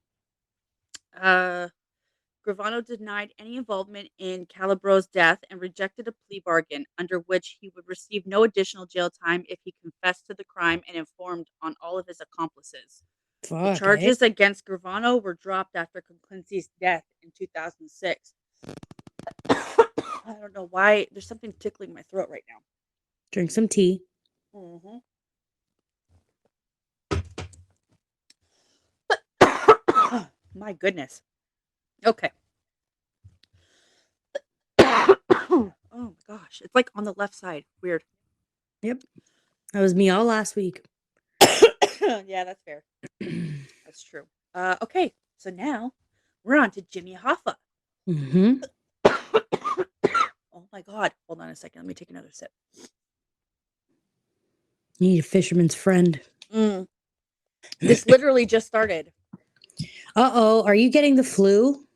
Speaker 4: Gravano denied any involvement in Calabro's death and rejected a plea bargain under which he would receive no additional jail time if he confessed to the crime and informed on all of his accomplices. The charges against Gravano were dropped after Kuklinski's death in 2006. I don't know why. There's something tickling my throat right now.
Speaker 3: Drink some tea.
Speaker 4: My goodness. Okay. Oh my gosh. It's like on the left side. Weird.
Speaker 3: Yep. That was me all last week.
Speaker 4: Yeah, that's fair. That's true. Okay. So now we're on to Jimmy Hoffa. Oh my God. Hold on a second. Let me take another sip.
Speaker 3: You need a fisherman's friend.
Speaker 4: This literally just started.
Speaker 3: Uh-oh. Are you getting the flu?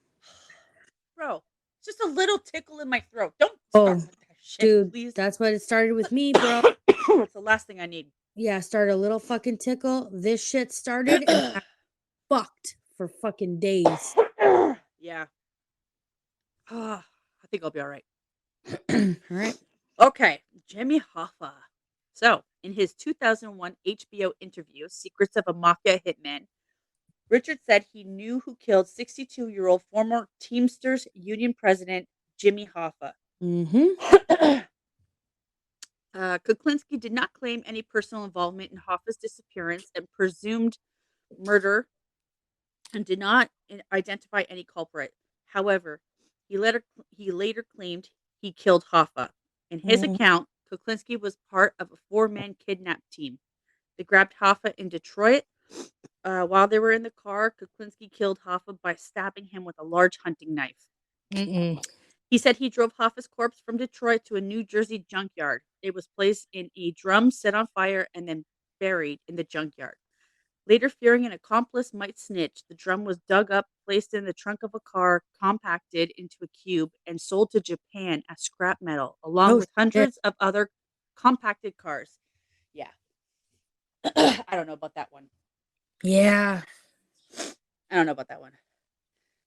Speaker 4: Bro, it's just a little tickle in my throat. Don't start with that shit,
Speaker 3: dude,
Speaker 4: please.
Speaker 3: That's what it started with me, bro.
Speaker 4: It's the last thing I need.
Speaker 3: Yeah, started a little fucking tickle. This shit started and I fucked for fucking days.
Speaker 4: Yeah. I think I'll be all right.
Speaker 3: All right.
Speaker 4: Okay, Jimmy Hoffa. So, in his 2001 HBO interview, Secrets of a Mafia Hitman, Richard said he knew who killed 62-year-old former Teamsters Union President Jimmy Hoffa. Kuklinski did not claim any personal involvement in Hoffa's disappearance and presumed murder and did not identify any culprit. However, he later claimed he killed Hoffa. In his account, Kuklinski was part of a 4-man kidnap team. They grabbed Hoffa in Detroit. While they were in the car, Kuklinski killed Hoffa by stabbing him with a large hunting knife. He said he drove Hoffa's corpse from Detroit to a New Jersey junkyard. It was placed in a drum, set on fire, and then buried in the junkyard. Later, fearing an accomplice might snitch, the drum was dug up, placed in the trunk of a car, compacted into a cube, and sold to Japan as scrap metal, along with hundreds of other compacted cars. Yeah. I don't know about that one.
Speaker 3: Yeah.
Speaker 4: I don't know about that one.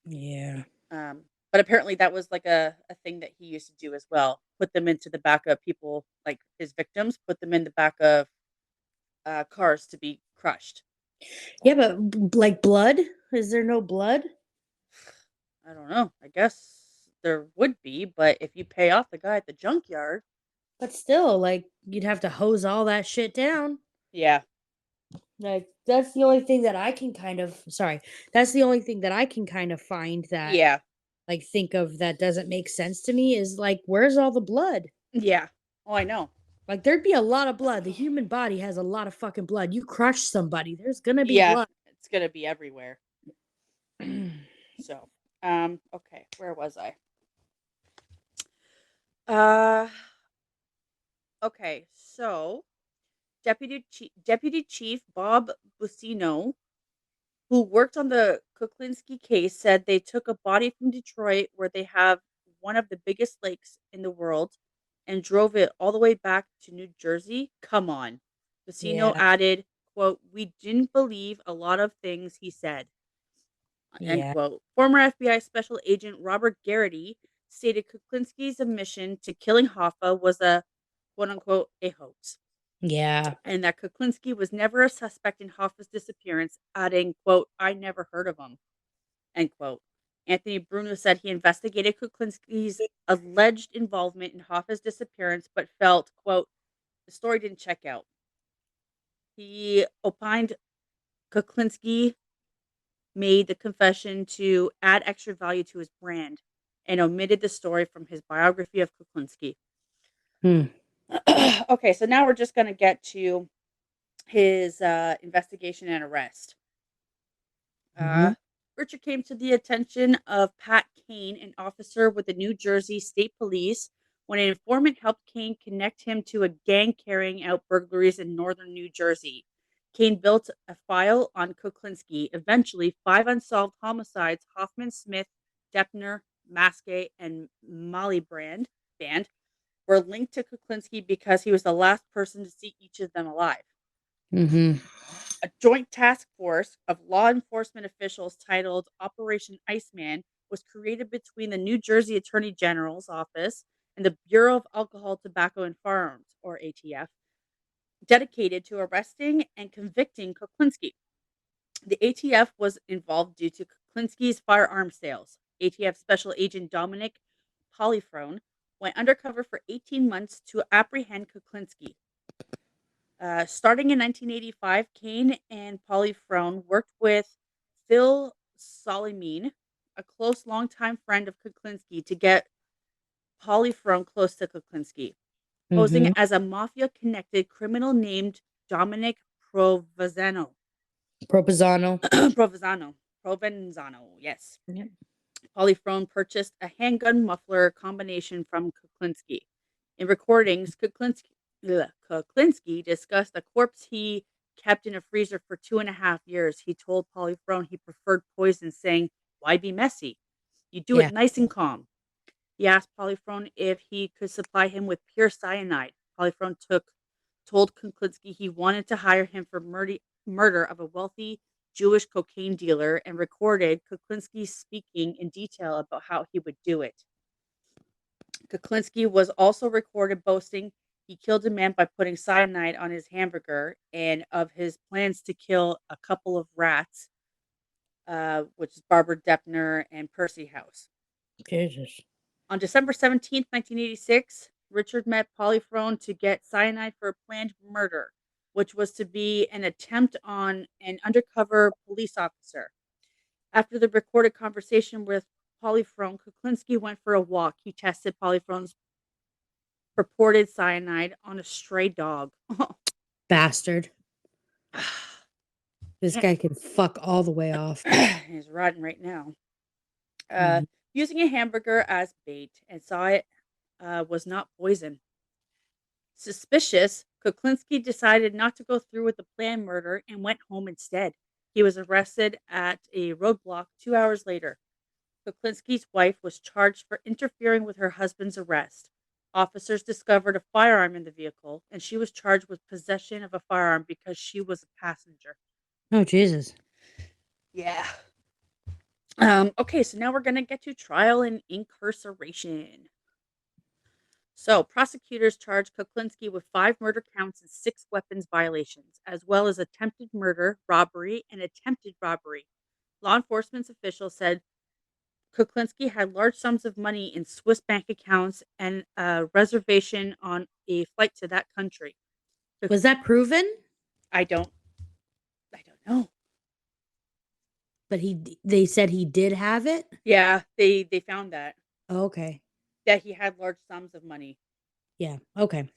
Speaker 3: Yeah.
Speaker 4: But apparently that was like a thing that he used to do as well. Put them into the back of people, like his victims, put them in the back of cars to be crushed.
Speaker 3: Yeah, but like blood? Is there no blood?
Speaker 4: I don't know. I guess there would be, but if you pay off the guy at the junkyard,
Speaker 3: But still, like, you'd have to hose all that shit down.
Speaker 4: yeah,
Speaker 3: Like, that's the only thing that I can kind of, sorry, that's the only thing that I can kind of find that,
Speaker 4: yeah,
Speaker 3: like, think of that doesn't make sense to me is like, where's all the blood?
Speaker 4: yeah. Oh, I know.
Speaker 3: Like, there'd be a lot of blood. The human body has a lot of fucking blood. You crush somebody, there's gonna be
Speaker 4: Yeah,
Speaker 3: blood.
Speaker 4: it's gonna be everywhere. So, okay, where was I? Uh, okay, so Deputy Chief Bob Buccino, who worked on the Kuklinski case, said they took a body from Detroit, where they have one of the biggest lakes in the world, and drove it all the way back to New Jersey. Come on. Buccino
Speaker 3: Yeah,
Speaker 4: added, quote, "We didn't believe a lot of things he said," end
Speaker 3: yeah,
Speaker 4: quote. Former FBI Special Agent Robert Garrity stated Kuklinski's admission to killing Hoffa was a quote unquote a hoax,
Speaker 3: yeah,
Speaker 4: and that Kuklinski was never a suspect in Hoffa's disappearance, adding, quote, "I never heard of him," end quote. Anthony Bruno said he investigated Kuklinski's alleged involvement in Hoffa's disappearance, but felt, quote, the story didn't check out. He opined Kuklinski made the confession to add extra value to his brand and omitted the story from his biography of Kuklinski.
Speaker 3: hmm.
Speaker 4: Okay, so now we're just going to get to his investigation and arrest.
Speaker 3: Mhm.
Speaker 4: Richard came to the attention of Pat Kane, an officer with the New Jersey State Police, when an informant helped Kane connect him to a gang carrying out burglaries in northern New Jersey. Kane built a file on Kuklinski. Eventually, 5 unsolved homicides, Hoffman, Smith, Deppner, Maskey, and Molly Band were linked to Kuklinski because he was the last person to see each of them alive.
Speaker 3: Mhm.
Speaker 4: A joint task force of law enforcement officials titled Operation Ice Man was created between the New Jersey Attorney General's office and the Bureau of Alcohol, Tobacco, and Firearms, or ATF, dedicated to arresting and convicting Kuklinski. The ATF was involved due to Kuklinski's firearm sales. ATF Special Agent Dominic Polyfrone went undercover for 18 months to apprehend Kuklinski. Starting in 1985, Kane and Polyfrone worked with Phil Solimene, a close longtime friend of Kuklinski, to get Polyfrone close to Kuklinski, posing
Speaker 3: Mhm.
Speaker 4: as a mafia-connected criminal named Dominic Provenzano.
Speaker 3: Proposano.
Speaker 4: Provenzano, yes.
Speaker 3: Yep.
Speaker 4: Polyfrone purchased a handgun muffler combination from Kuklinski. In recordings, Kuklinski discussed a corpse he kept in a freezer for 2.5 years. He told Polyfrone he preferred poison, saying, "Why be messy? You do it
Speaker 3: Yeah.
Speaker 4: nice and calm." He asked Polyfrone if he could supply him with pure cyanide. Polyfrone told Kuklinski he wanted to hire him for murder of a wealthy Jewish cocaine dealer, and recorded Kuklinski speaking in detail about how he would do it. Kuklinski was also recorded boasting he killed a man by putting cyanide on his hamburger, and of his plans to kill a couple of rats, which is Barbara Deppner and Percy House.
Speaker 3: Jesus.
Speaker 4: On December 17th, 1986, Richard met Polyfrone to get cyanide for a planned murder, which was to be an attempt on an undercover police officer. After the recorded conversation with Polyfrone, Kuklinski went for a walk. He tested Polyfrone's purported cyanide on a stray dog.
Speaker 3: Bastard. This guy can fuck all the way off.
Speaker 4: He's rotten right now.
Speaker 3: Mhm.
Speaker 4: Using a hamburger as bait, and saw it was not poison. Suspicious, Kuklinski decided not to go through with the planned murder and went home instead. He was arrested at a roadblock 2 hours later. Kuklinski's wife was charged for interfering with her husband's arrest. Officers discovered a firearm in the vehicle, and she was charged with possession of a firearm because she was a passenger.
Speaker 3: Oh, Jesus.
Speaker 4: Yeah. Okay, so now we're going to get to trial and incarceration. So, prosecutors charged Kuklinski with 5 murder counts and 6 weapons violations, as well as attempted murder, robbery, and attempted robbery. Law enforcement officials said Kuklinski had large sums of money in Swiss bank accounts and a reservation on a flight to that country.
Speaker 3: Was that proven?
Speaker 4: I don't know.
Speaker 3: But they said he did have it?
Speaker 4: Yeah, they found that
Speaker 3: Okay.
Speaker 4: that he had large sums of money.
Speaker 3: Yeah. Okay.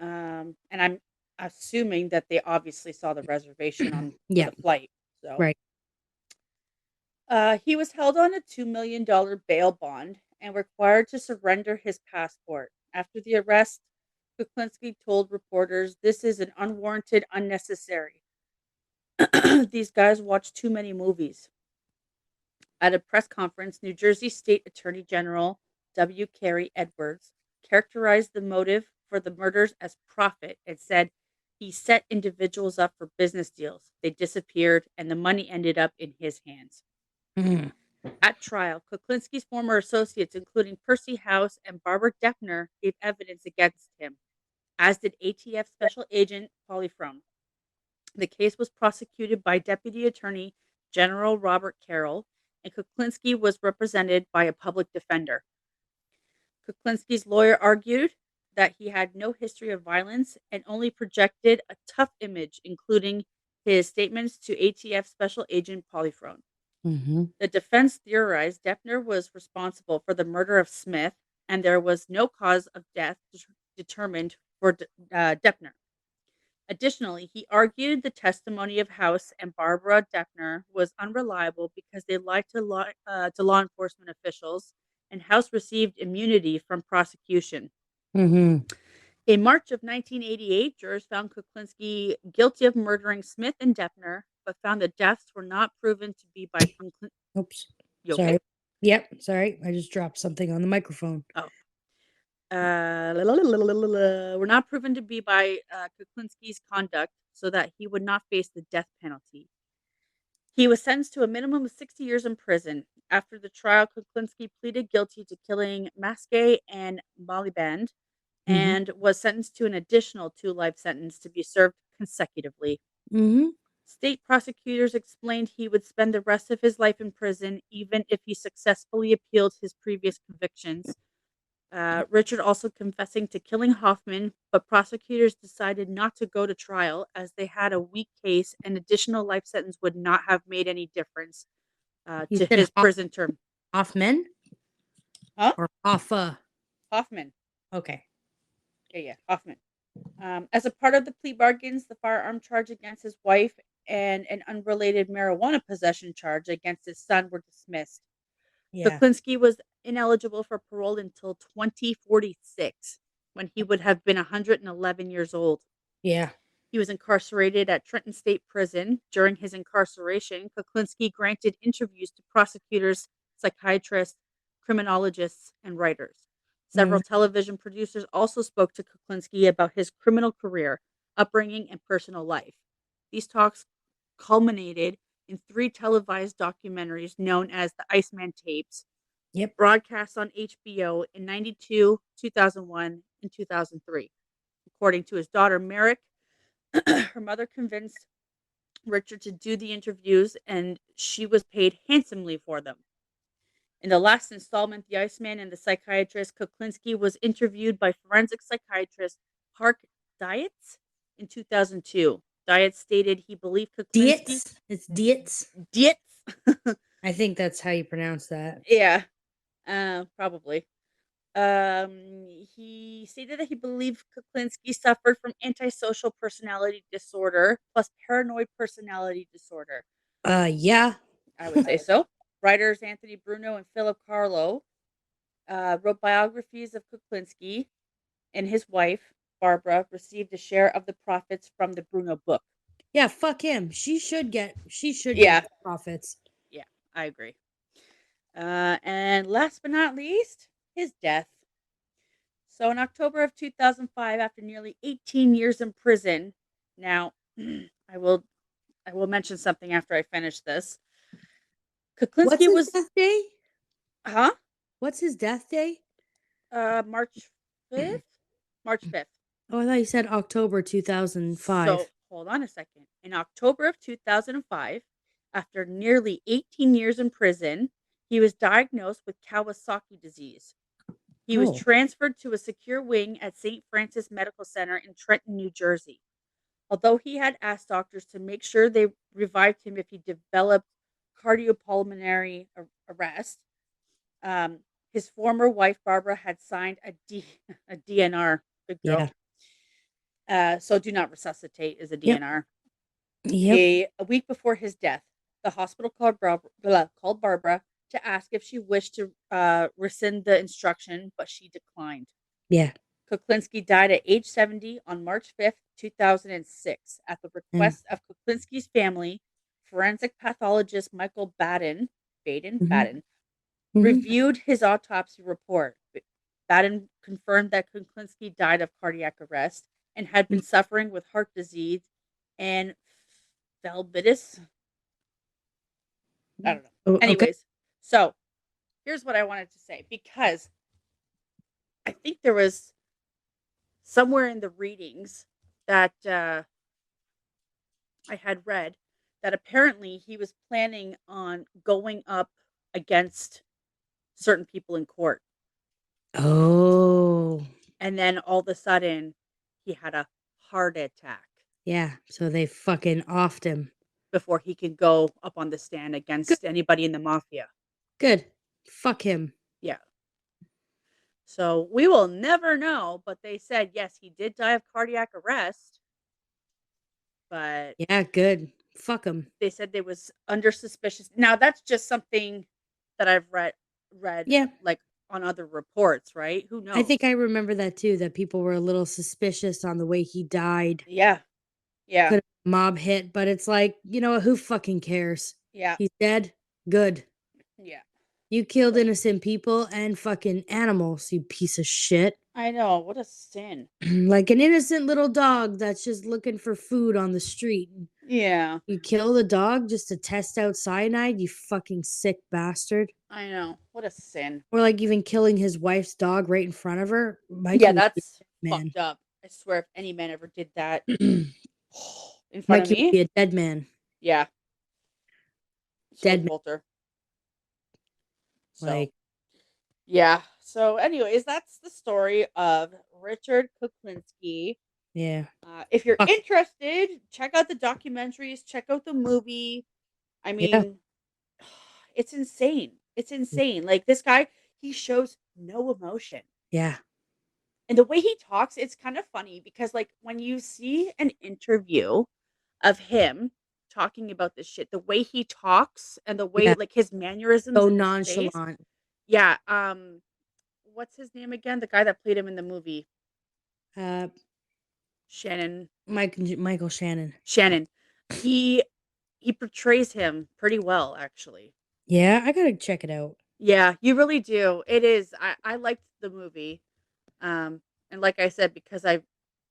Speaker 4: And I'm assuming that they obviously saw the reservation on
Speaker 3: Yeah.
Speaker 4: the flight. So
Speaker 3: Right.
Speaker 4: He was held on a $2 million bail bond and required to surrender his passport. After the arrest, Kuklinski told reporters, "This is an unwarranted, unnecessary. These guys watch too many movies." At a press conference, New Jersey State Attorney General W. Carey Edwards characterized the motive for the murders as profit and said he set individuals up for business deals. They disappeared, and the money ended up in his hands.
Speaker 3: Mhm.
Speaker 4: At trial, Kuklinski's former associates, including Percy House and Barbara Deppner, gave evidence against him, as did ATF Special Agent Polyphron. The case was prosecuted by Deputy Attorney General Robert Carroll, and Kuklinski was represented by a public defender. Kuklinski's lawyer argued that he had no history of violence and only projected a tough image, including his statements to ATF Special Agent Polyphron.
Speaker 3: Mhm.
Speaker 4: The defense theorized Deppner was responsible for the murder of Smith, and there was no cause of death determined for Deppner. Additionally, he argued the testimony of House and Barbara Deppner was unreliable because they lied to law enforcement officials, and House received immunity from prosecution.
Speaker 3: Mhm.
Speaker 4: In March of 1988, jurors found Kuklinski guilty of murdering Smith and Deppner, but found the deaths were not proven to be by
Speaker 3: Oops.
Speaker 4: You okay?
Speaker 3: Sorry. Yep. Sorry. I just dropped something on the microphone.
Speaker 4: Oh. Were not proven to be by Kuklinski's conduct so that he would not face the death penalty. He was sentenced to a minimum of 60 years in prison. After the trial, Kuklinski pleaded guilty to killing Maskey and Maliband
Speaker 3: Mhm.
Speaker 4: and was sentenced to an additional 2 life sentences to be served consecutively.
Speaker 3: Mhm.
Speaker 4: State prosecutors explained he would spend the rest of his life in prison even if he successfully appealed his previous convictions. Richard also confessing to killing Hoffman, but prosecutors decided not to go to trial as they had a weak case and additional life sentence would not have made any difference
Speaker 3: You
Speaker 4: to
Speaker 3: said
Speaker 4: his prison term.
Speaker 3: Hoffman
Speaker 4: Huh?
Speaker 3: or Hoffa?
Speaker 4: Hoffman.
Speaker 3: Okay.
Speaker 4: Yeah, Hoffman. As a part of the plea bargains, the firearm charge against his wife and an unrelated marijuana possession charge against his son were dismissed.
Speaker 3: Yeah.
Speaker 4: Kuklinski was ineligible for parole until 2046, when he would have been 111 years old.
Speaker 3: Yeah.
Speaker 4: He was incarcerated at Trenton State Prison. During his incarceration, Kuklinski granted interviews to prosecutors, psychiatrists, criminologists, and writers. Several
Speaker 3: Mhm.
Speaker 4: television producers also spoke to Kuklinski about his criminal career, upbringing, and personal life. These talks culminated in 3 televised documentaries known as the Iceman tapes,
Speaker 3: Yep.
Speaker 4: broadcast on HBO in 92, 2001, and 2003. According to his daughter, Merrick, her mother convinced Richard to do the interviews, and she was paid handsomely for them. In the last installment, The Iceman and the Psychiatrist, Kuklinski was interviewed by forensic psychiatrist Park Dietz in 2002. Dietz stated he believed Kuklinski.
Speaker 3: Dietz. It's Dietz.
Speaker 4: Dietz?
Speaker 3: I think that's how you pronounce that.
Speaker 4: Yeah, probably. He stated that he believed Kuklinski suffered from antisocial personality disorder plus paranoid personality disorder.
Speaker 3: Yeah.
Speaker 4: I would say so. Writers Anthony Bruno and Philip Carlo wrote biographies of Kuklinski, and his wife, Barbara, received a share of the profits from the Bruno book.
Speaker 3: Yeah, fuck him. She should get
Speaker 4: Yeah.
Speaker 3: the profits.
Speaker 4: Yeah, I agree. And last but not least, his death. So in October of 2005, after nearly 18 years in prison, now I will mention something after I finish this.
Speaker 3: What's
Speaker 4: Kuklinski
Speaker 3: his
Speaker 4: was,
Speaker 3: death day?
Speaker 4: huh?
Speaker 3: What's his death day?
Speaker 4: March 5th? March 5th.
Speaker 3: Oh, I thought you said October 2005.
Speaker 4: So hold on a second. In October of 2005, after nearly 18 years in prison, he was diagnosed with Kawasaki disease. He was
Speaker 3: Oh.
Speaker 4: transferred to a secure wing at St. Francis Medical Center in Trenton, New Jersey. Although he had asked doctors to make sure they revived him if he developed cardiopulmonary arrest, his former wife Barbara had signed a DNR. Good girl.
Speaker 3: Yeah.
Speaker 4: So do not resuscitate is a
Speaker 3: Yep.
Speaker 4: DNR.
Speaker 3: Yep.
Speaker 4: A week before his death, the hospital called Barbara to ask if she wished to rescind the instruction, but she declined.
Speaker 3: Yeah.
Speaker 4: Kuklinski died at age 70 on March 5th, 2006, at the request of Kuklinski's family. Forensic pathologist Michael Baden reviewed his autopsy report. Baden confirmed that Kuklinski died of cardiac arrest and had been suffering with heart disease and phlebitis. I don't know.
Speaker 3: Okay.
Speaker 4: Anyways, so here's what I wanted to say, because I think there was somewhere in the readings that I had read that apparently he was planning on going up against certain people in court.
Speaker 3: Oh.
Speaker 4: And then all of a sudden he had a heart attack.
Speaker 3: Yeah. So they fucking offed him
Speaker 4: before he could go up on the stand against anybody in the mafia.
Speaker 3: Good. Fuck him.
Speaker 4: Yeah. So we will never know, but they said, yes, he did die of cardiac arrest. But
Speaker 3: yeah, good. Fuck him.
Speaker 4: They said they was under suspicious. Now that's just something that I've read
Speaker 3: yeah,
Speaker 4: like on other reports, right? Who knows?
Speaker 3: I think I remember that too, that people were a little suspicious on the way he died.
Speaker 4: Yeah. Yeah.
Speaker 3: Could have mob hit, but it's like, who fucking cares?
Speaker 4: Yeah.
Speaker 3: He's dead. Good.
Speaker 4: Yeah.
Speaker 3: You killed innocent people and fucking animals, you piece of shit.
Speaker 4: I know. What a sin.
Speaker 3: Like an innocent little dog that's just looking for food on the street.
Speaker 4: Yeah.
Speaker 3: You kill the dog just to test out cyanide, you fucking sick bastard.
Speaker 4: I know. What a sin.
Speaker 3: Or like even killing his wife's dog right in front of her.
Speaker 4: Yeah, that's fucked up. I swear if any man ever did that in front of me.
Speaker 3: Be a dead man.
Speaker 4: Yeah.
Speaker 3: Dead
Speaker 4: man. So,
Speaker 3: like,
Speaker 4: yeah. So, anyways, that's the story of Richard Kuklinski.
Speaker 3: Yeah.
Speaker 4: If you're interested, check out the documentaries. Check out the movie. I mean, it's insane. It's insane. Like this guy, he shows no emotion.
Speaker 3: Yeah.
Speaker 4: And the way he talks, it's kind of funny because, like, when you see an interview of him talking about this shit, the way he talks and the way, like, his mannerisms,
Speaker 3: so nonchalant.
Speaker 4: Yeah. What's his name again? The guy that played him in the movie. Shannon.
Speaker 3: Michael Shannon.
Speaker 4: Shannon. He portrays him pretty well, actually.
Speaker 3: Yeah, I gotta check it out.
Speaker 4: Yeah, you really do. It is. I liked the movie. And like I said, because I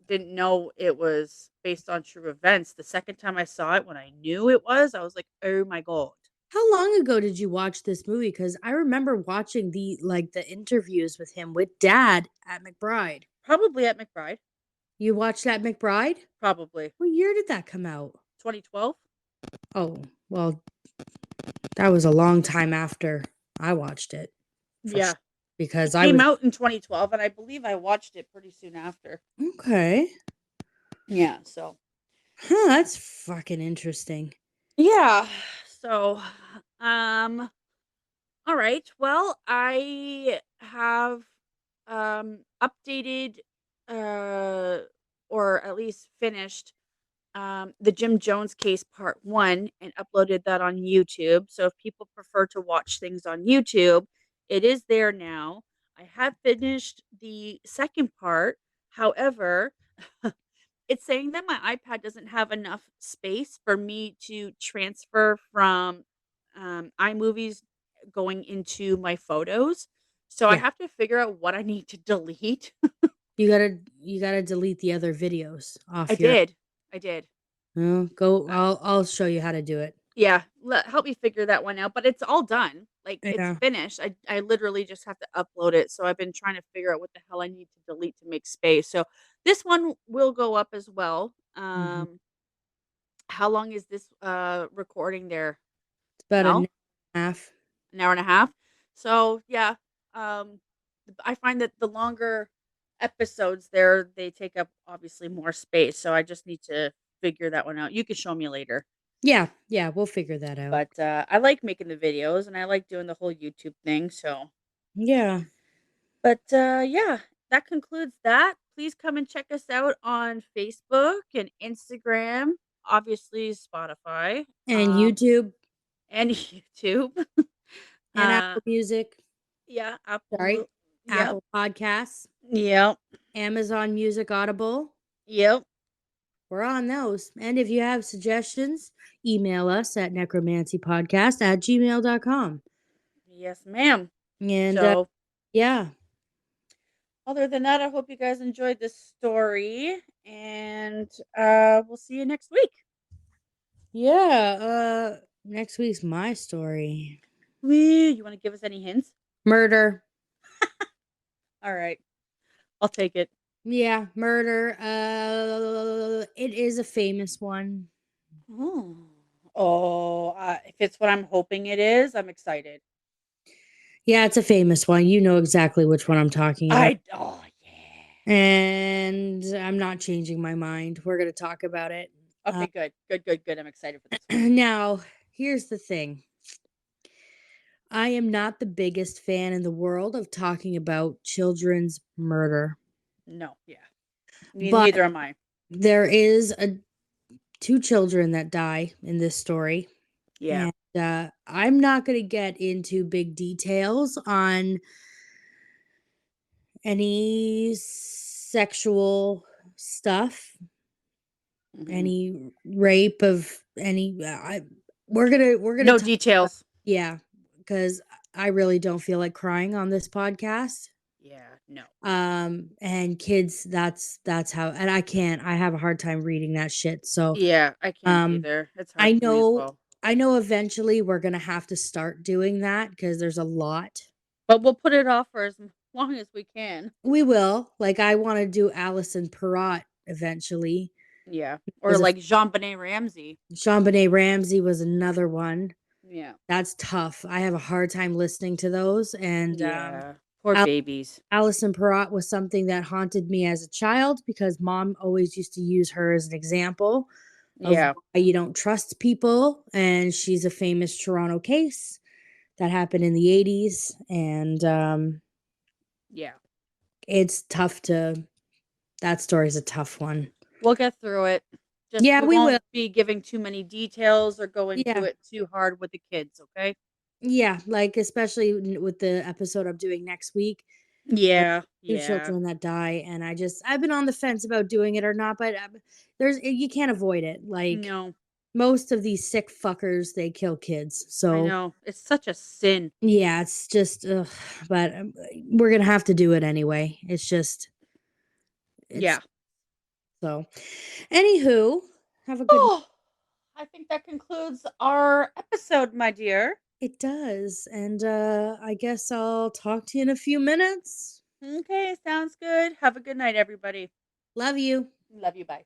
Speaker 4: didn't know it was based on true events, the second time I saw it, when I knew it was, I was like, oh my God.
Speaker 3: How long ago did you watch this movie? Because I remember watching the interviews with him with Dad at McBride.
Speaker 4: Probably at McBride.
Speaker 3: You watched that McBride?
Speaker 4: Probably.
Speaker 3: What year did that come out?
Speaker 4: 2012.
Speaker 3: Oh, well, that was a long time after I watched it.
Speaker 4: Yeah.
Speaker 3: Because
Speaker 4: it came out in 2012, and I believe I watched it pretty soon after.
Speaker 3: Okay.
Speaker 4: Yeah, so.
Speaker 3: Huh, that's fucking interesting.
Speaker 4: Yeah. So, all right. Well, I have updated or at least finished the Jim Jones case part 1 and uploaded that on YouTube. So if people prefer to watch things on YouTube, it is there now. I have finished the second part. However, it's saying that my iPad doesn't have enough space for me to transfer from iMovies going into my photos. So I have to figure out what I need to delete.
Speaker 3: You gotta delete the other videos off.
Speaker 4: I did.
Speaker 3: Well, go. I'll show you how to do it.
Speaker 4: Yeah, help me figure that one out, but it's all done. Like, it's
Speaker 3: Yeah.
Speaker 4: finished. I literally just have to upload it, so I've been trying to figure out what the hell I need to delete to make space. So, this one will go up as well.
Speaker 3: Mhm.
Speaker 4: How long is this, recording there,
Speaker 3: It's about an
Speaker 4: Mel?
Speaker 3: hour and a half.
Speaker 4: An hour and a half? So, yeah, um, I find that the longer episodes there, they take up obviously more space, so I just need to figure that one out. You can show me later.
Speaker 3: Yeah, yeah, we'll figure that out.
Speaker 4: But, I like making the videos, and I like doing the whole YouTube thing, so
Speaker 3: Yeah.
Speaker 4: but, yeah, that concludes that. Please come and check us out on Facebook and Instagram, obviously Spotify,
Speaker 3: And YouTube
Speaker 4: and YouTube.
Speaker 3: and
Speaker 4: Uh,
Speaker 3: Apple Music.
Speaker 4: yeah,
Speaker 3: Sorry.
Speaker 4: Yep,
Speaker 3: Apple Podcasts,
Speaker 4: yep,
Speaker 3: Amazon Music Audible.
Speaker 4: yep.
Speaker 3: We're on those. And if you have suggestions, email us at necromancypodcast@gmail.com.
Speaker 4: Yes, ma'am.
Speaker 3: And
Speaker 4: So,
Speaker 3: yeah.
Speaker 4: other than that, I hope you guys enjoyed this story, and, we'll see you next week.
Speaker 3: Yeah. Next week's my story.
Speaker 4: Woo, you wanna give us any hints?
Speaker 3: Murder.
Speaker 4: Alright, I'll take it.
Speaker 3: Yeah, murder. It is a famous one.
Speaker 4: Ooh. Oh, if it's what I'm hoping it is, I'm excited.
Speaker 3: Yeah, it's a famous one. You know exactly which one I'm talking about.
Speaker 4: Oh, yeah.
Speaker 3: And I'm not changing my mind. We're going to talk about it.
Speaker 4: Okay, good. Good, good, good. I'm excited for this one.
Speaker 3: Now, here's the thing. I am not the biggest fan in the world of talking about children's murder,
Speaker 4: No, yeah.
Speaker 3: but
Speaker 4: Neither am I.
Speaker 3: there is two children that die in this story.
Speaker 4: Yeah.
Speaker 3: And I'm not going to get into big details on any sexual stuff,
Speaker 4: Mhm.
Speaker 3: any rape of any. We're gonna
Speaker 4: No
Speaker 3: talk about,
Speaker 4: details.
Speaker 3: yeah, because I really don't feel like crying on this podcast.
Speaker 4: Yeah, no.
Speaker 3: And kids, that's how, and I have a hard time reading that shit. So
Speaker 4: Yeah, I can't
Speaker 3: um
Speaker 4: either. It's hard
Speaker 3: I
Speaker 4: for me as
Speaker 3: know
Speaker 4: well.
Speaker 3: I know eventually we're gonna have to start doing that because there's a lot.
Speaker 4: But we'll put it off for as long as we can.
Speaker 3: We will. Like, I wanna do Alison Perrott eventually.
Speaker 4: Yeah. Or
Speaker 3: Because
Speaker 4: like Jean-Benet Ramsey.
Speaker 3: JonBenet Ramsey was another one.
Speaker 4: Yeah.
Speaker 3: That's tough. I have a hard time listening to those, and,
Speaker 4: Yeah. Poor
Speaker 3: Al
Speaker 4: babies.
Speaker 3: Alison Perrott was something that haunted me as a child because mom always used to use her as an example of
Speaker 4: Yeah.
Speaker 3: why you don't trust people, and she's a famous Toronto case that happened in the '80s, and,
Speaker 4: Yeah.
Speaker 3: it's tough to that story's a tough one.
Speaker 4: We'll get through it. Just
Speaker 3: Yeah,
Speaker 4: we
Speaker 3: we will.
Speaker 4: won't be giving too many details or go into
Speaker 3: Yeah.
Speaker 4: it too hard with the kids, okay?
Speaker 3: Yeah, like, especially with the episode I'm doing next week, there's
Speaker 4: Yeah,
Speaker 3: 2
Speaker 4: yeah.
Speaker 3: children that die, and I've been on the fence about doing it or not, but, you can't avoid it, like,
Speaker 4: No,
Speaker 3: most of these sick fuckers, they kill kids,
Speaker 4: I
Speaker 3: so,
Speaker 4: know. It's such a sin.
Speaker 3: yeah, it's just, ugh, but, we're gonna have to do it anyway, it's just it's
Speaker 4: Yeah.
Speaker 3: so, anywho, have a good
Speaker 4: Oh, I think that concludes our episode, my dear.
Speaker 3: it does, and, I guess I'll talk to you in a few minutes.
Speaker 4: Okay, sounds good. Have a good night, everybody.
Speaker 3: Love you.
Speaker 4: Love you. Bye.